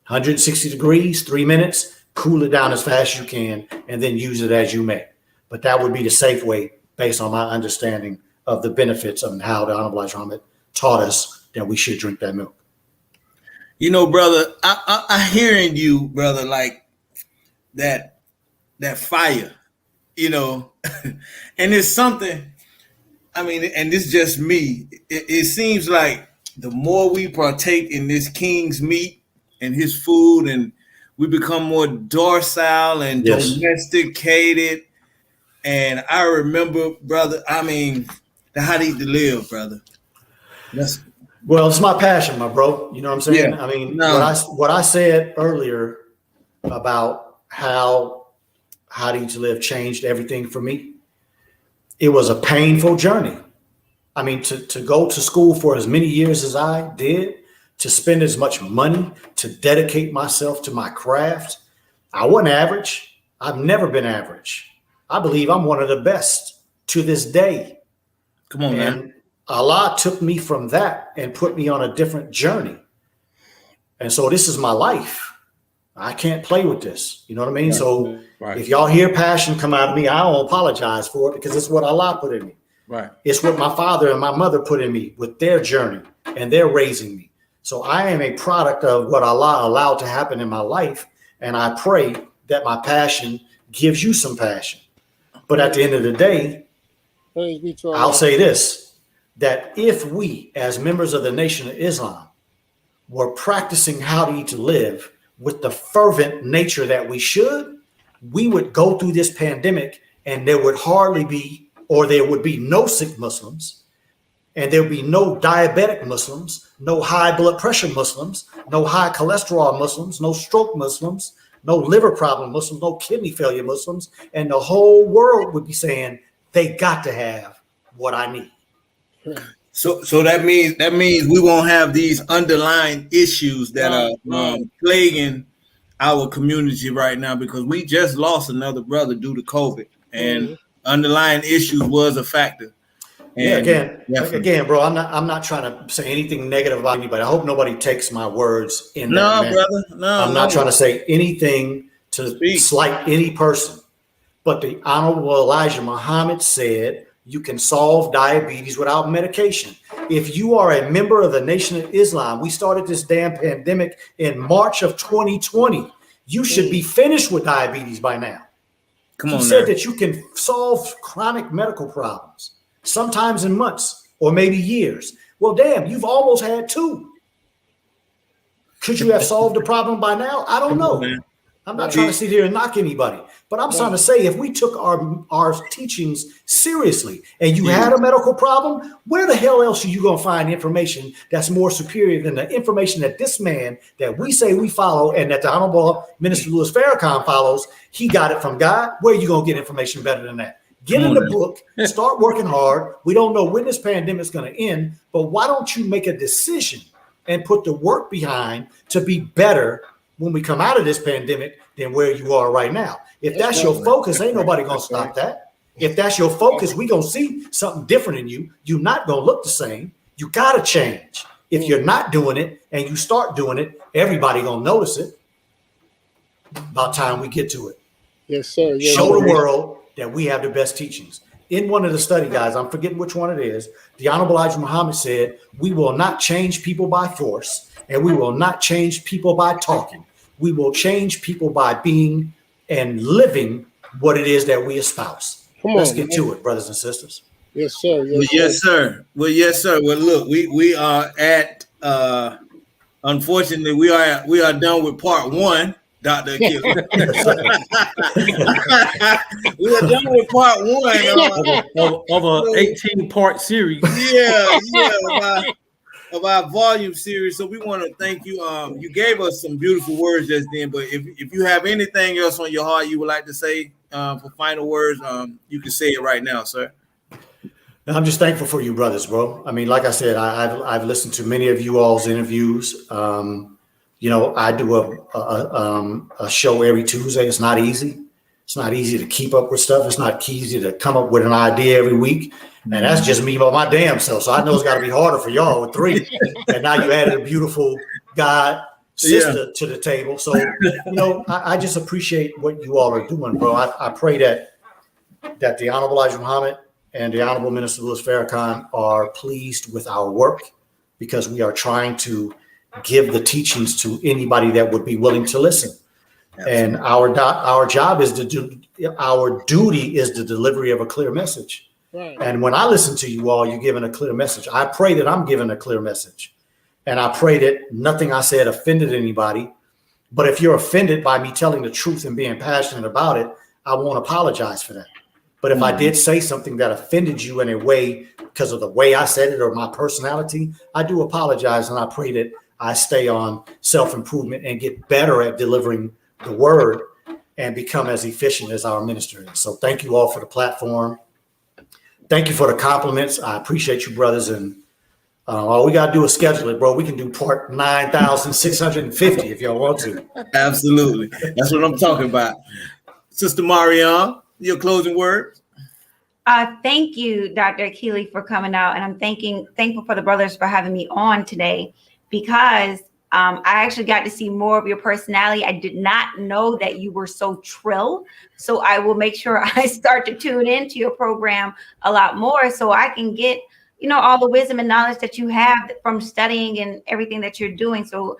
160 degrees, 3 minutes, cool it down as fast as you can, and then use it as you may. But that would be the safe way based on my understanding of the benefits of how the Honorable Elijah Muhammad taught us that we should drink that milk. You know, brother, I hearing you, brother, like that fire, you know, and it's something, I mean, and this is just me. It seems like the more we partake in this king's meat and his food, and we become more docile and domesticated. And I remember, brother, I mean, the How to Eat to Live, brother. Well, it's my passion, my bro. You know what I'm saying? Yeah. I mean, what I said earlier about how to eat to live changed everything for me. It was a painful journey. I mean, to go to school for as many years as I did, to spend as much money, to dedicate myself to my craft. I wasn't average. I've never been average. I believe I'm one of the best to this day. Come on, man. And Allah took me from that and put me on a different journey. And so this is my life. I can't play with this. You know what I mean? Right. So Right. if y'all hear passion come out of me, I don't apologize for it because it's what Allah put in me. Right. It's what my father and my mother put in me with their journey and their raising me. So I am a product of what Allah allowed to happen in my life. And I pray that my passion gives you some passion. But at the end of the day, Praise be to I'll Allah. say this, that if we as members of the Nation of Islam were practicing how to eat to live with the fervent nature that we should, we would go through this pandemic and there would hardly be, or there would be no sick Muslims, and there would be no diabetic Muslims, no high blood pressure Muslims, no high cholesterol Muslims, no stroke Muslims, no liver problem Muslims, no kidney failure Muslims, and the whole world would be saying, they got to have what I need. So that means we won't have these underlying issues that are plaguing our community right now, because we just lost another brother due to COVID, and underlying issues was a factor. And again, bro, I'm not trying to say anything negative about anybody. I hope nobody takes my words in that manner. Brother, I'm not trying to say anything to slight any person. But the Honorable Elijah Muhammad said you can solve diabetes without medication. If you are a member of the Nation of Islam, we started this damn pandemic in March of 2020. You should be finished with diabetes by now. Come on, he said that you can solve chronic medical problems, sometimes in months or maybe years. Well, damn, you've almost had two. Could you have solved the problem by now? I don't know. I'm not trying to sit here and knock anybody, but I'm trying to say if we took our teachings seriously and you had a medical problem, where the hell else are you going to find information that's more superior than the information that this man that we say we follow and that the Honorable Minister Louis Farrakhan follows? He got it from God. Where are you going to get information better than that? Get in the book, start working hard. We don't know when this pandemic is going to end, but why don't you make a decision and put the work behind to be better when we come out of this pandemic than where you are right now? If that's your focus, ain't nobody going to stop that. If that's your focus, we going to see something different in you. You're not going to look the same. You got to change. If you're not doing it and you start doing it, everybody going to notice it. About time we get to it. Yes, sir. Yes, Show sir. the world that we have the best teachings. In one of the study guides, I'm forgetting which one it is, the Honorable Elijah Muhammad said, we will not change people by force, and we will not change people by talking. We will change people by being and living what it is that we espouse. Let's get to it, brothers and sisters. Yes, sir. Yes, sir. Well, yes, sir. Well, look, we are at unfortunately we are done with part one, Dr. Akil. We are done with part one of a 18-part series. Of our volume series. So we want to thank you. You gave us some beautiful words just then, but if you have anything else on your heart you would like to say for final words, you can say it right now, sir. I'm just thankful for you brothers, bro. I mean, like I said, I've listened to many of you all's interviews. I do a show every Tuesday. It's not easy. It's not easy to keep up with stuff. It's not easy to come up with an idea every week. And that's just me by my damn self. So I know it's got to be harder for y'all with three. And now you added a beautiful God sister to the table. So, I just appreciate what you all are doing, bro. I pray that the Honorable Elijah Muhammad and the Honorable Minister Louis Farrakhan are pleased with our work, because we are trying to give the teachings to anybody that would be willing to listen. Absolutely. And our job is our duty is the delivery of a clear message. Right. And when I listen to you all, you're giving a clear message. I pray that I'm giving a clear message. And I pray that nothing I said offended anybody. But if you're offended by me telling the truth and being passionate about it, I won't apologize for that. But if I did say something that offended you in a way because of the way I said it or my personality, I do apologize. And I pray that I stay on self-improvement and get better at delivering the word and become as efficient as our minister is. So thank you all for the platform. Thank you for the compliments. I appreciate you, brothers. And all we got to do is schedule it, bro. We can do part 9,650 if y'all want to. Absolutely. That's what I'm talking about. Sister Mariam, your closing words? Thank you, Dr. Keeley, for coming out. And I'm thankful for the brothers for having me on today, because I actually got to see more of your personality. I did not know that you were so trill. So I will make sure I start to tune into your program a lot more so I can get, all the wisdom and knowledge that you have from studying and everything that you're doing. So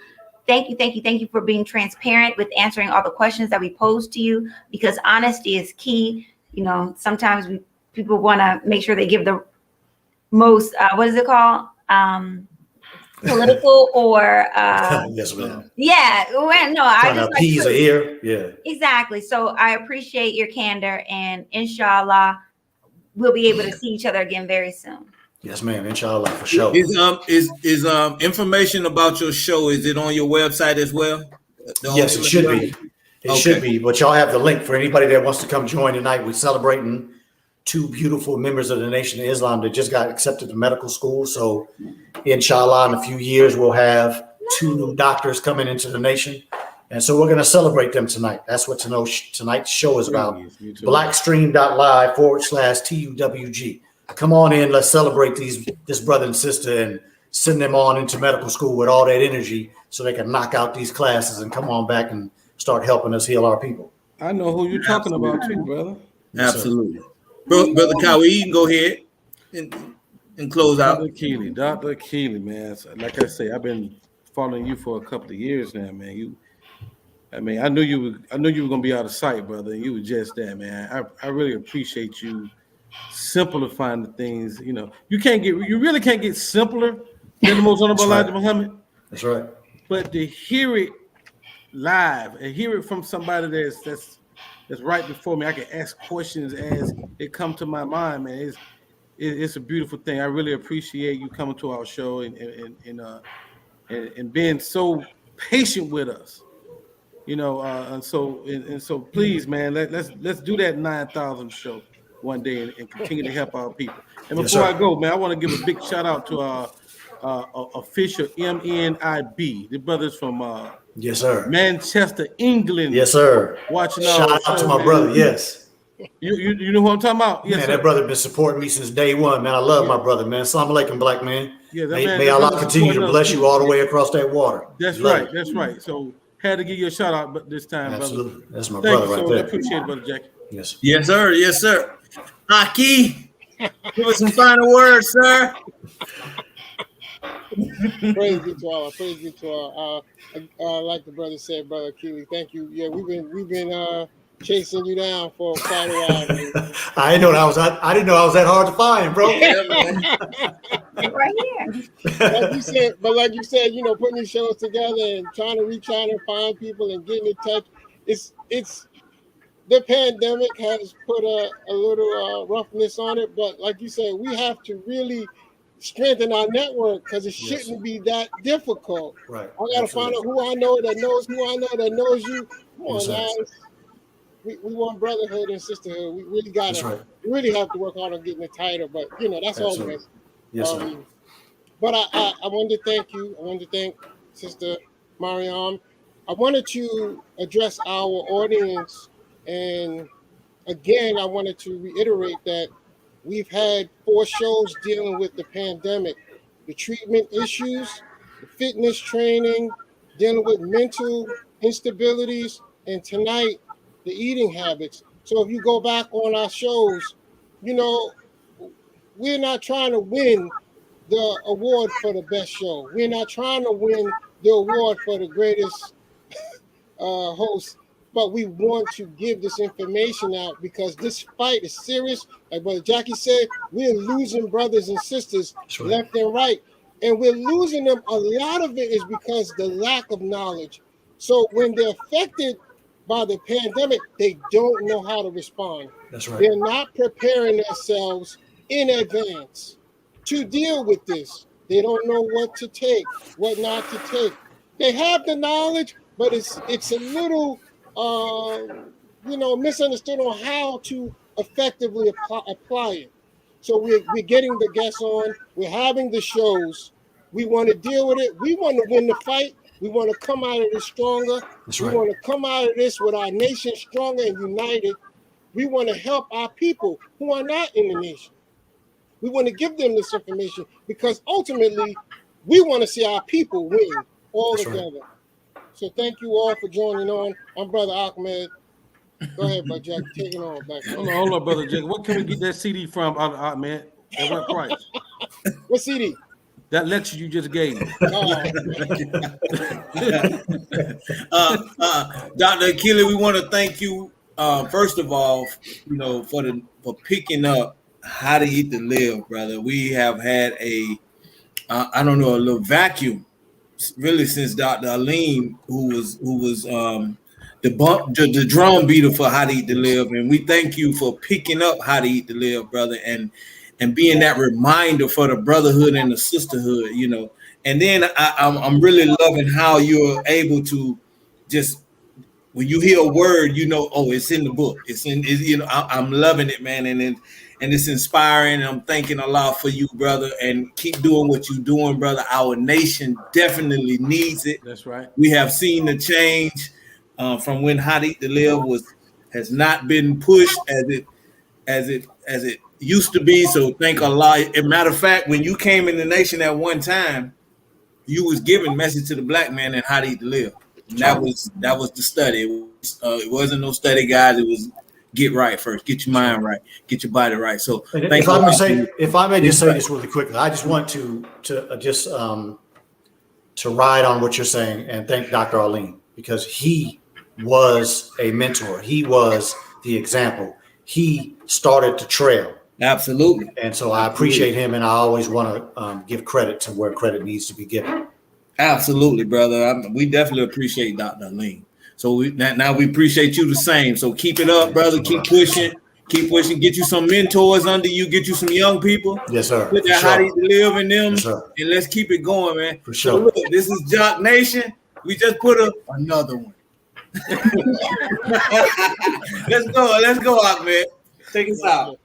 thank you for being transparent with answering all the questions that we pose to you, because honesty is key. Sometimes people want to make sure they give the most, what is it called? Political or yes, ma'am. Yeah, well, no, I Trying to just appease the ear. Yeah, exactly. So I appreciate your candor, and inshallah, we'll be able to see each other again very soon. yes, ma'am. Inshallah, for sure. Is information about your show, is it on your website as well? Yes, it should be. It should be. But y'all have the link for anybody that wants to come join tonight. We're celebrating 2 beautiful members of the Nation of Islam that just got accepted to medical school. So inshallah, in a few years, we'll have 2 new doctors coming into the nation. And so we're going to celebrate them tonight. That's what tonight's show is about. Blackstream.live/TUWG. Come on in. Let's celebrate this brother and sister and send them on into medical school with all that energy so they can knock out these classes and come on back and start helping us heal our people. I know who you're talking about too, brother. Absolutely. Brother Kawi, you can go ahead and close out. Dr. Keeley, man. Like I say, I've been following you for a couple of years now, man. I knew you were gonna be out of sight, brother. And you were just that, man. I really appreciate you simplifying the things. You really can't get simpler than the most honorable Elijah Muhammad. That's right. But to hear it live and hear it from somebody that's right before me, I can ask questions as it come to my mind, man. It's a beautiful thing. I really appreciate you coming to our show and being so patient with us. And so please, man, let's do that 9,000 show one day and continue to help our people. And before I go, man, I want to give a big shout out to our official MNIB, the brothers from yes, sir. Manchester, England. Yes, sir. Watching shout out to my brother. Yes. You know who I'm talking about? Yes, man, sir. That brother been supporting me since day one, man. I love my brother, man. Assalamu alaikum, black man. Yeah, may Allah continue to bless you all the way across that water. That's right. That's right. So had to give you a shout out, but this time, absolutely, brother. That's my brother right there. I appreciate it, brother Jackie. Yes. Yes, sir. Yes, sir. Aki, give us some final words, sir. Praise be to Allah. Praise be to Allah. Like the brother said, Brother Keeley, thank you. Yeah, we've been chasing you down for quite a while. I didn't know I was that hard to find, bro. Right here. Like you said, putting these shows together and trying to reach out and find people and getting in touch. It's the pandemic has put a little roughness on it, but like you said, we have to really strengthen our network because it shouldn't be that difficult. Right. I gotta find out who I know that knows who I know that knows you. Come on, guys. We want brotherhood and sisterhood. We really we really have to work hard on getting it tighter, but that's all it is. Yes, sir. But I wanted to thank you. I wanted to thank Sister Mariam. I wanted to address our audience, and again, I wanted to reiterate that we've had 4 shows dealing with the pandemic, the treatment issues, the fitness training, dealing with mental instabilities, and tonight, the eating habits. So if you go back on our shows, we're not trying to win the award for the best show. We're not trying to win the award for the greatest host, but we want to give this information out because this fight is serious. Like Brother Jackie said, we're losing brothers and sisters left and right. And we're losing them. A lot of it is because the lack of knowledge. So when they're affected by the pandemic, they don't know how to respond. That's right. They're not preparing themselves in advance to deal with this. They don't know what to take, what not to take. They have the knowledge, but it's a little misunderstood on how to effectively apply it. So we're getting the guests on. We're having the shows. We want to deal with it. We want to win the fight. We want to come out of this stronger. That's We right. want to come out of this with our nation stronger and united. We want to help our people who are not in the nation. We want to give them this information because ultimately we want to see our people win all That's right. together. So thank you all for joining on. I'm Brother Ahmed. Go ahead, Brother Jack. Take it on back. Hold on, brother Jacob. What can we get that CD from, man? At what price? What CD? That lecture you just gave me. Dr. Achille, we want to thank you first of all, for picking up How to Eat to Live, brother. We have had a little vacuum really since Dr. Aleem, who was the drum beater for How to Eat to Live, and we thank you for picking up How to Eat to Live, brother, and being that reminder for the brotherhood and the sisterhood, And then I'm really loving how you're able to just, when you hear a word, it's in the book. I'm loving it, man, and it's inspiring. And I'm thanking Allah for you, brother, and keep doing what you're doing, brother. Our nation definitely needs it. That's right. We have seen the change from when How to Eat to Live has not been pushed as it used to be. So thank Allah. As a matter of fact, when you came in the nation at one time, you was giving message to the black man and How to Eat to Live. And that was the study. It wasn't no study guide. It was get right first, get your mind right, get your body right. So If I may just say this really quickly, I just want to ride on what you're saying and thank Dr. Aleem, because he was a mentor. He was the example. He started the trail. Absolutely. And so I appreciate him, and I always want to give credit to where credit needs to be given. Absolutely, brother. We definitely appreciate Dr. Aleem. So now we appreciate you the same. So keep it up, brother. Keep pushing. Get you some mentors under you. Get you some young people. Yes, sir. Put that How to Eat to Live in them, Yes, sir. and let's keep it going, man. For sure. So look, this is Jock Nation. We just put up another one. Let's go, Ahmed. Take us out.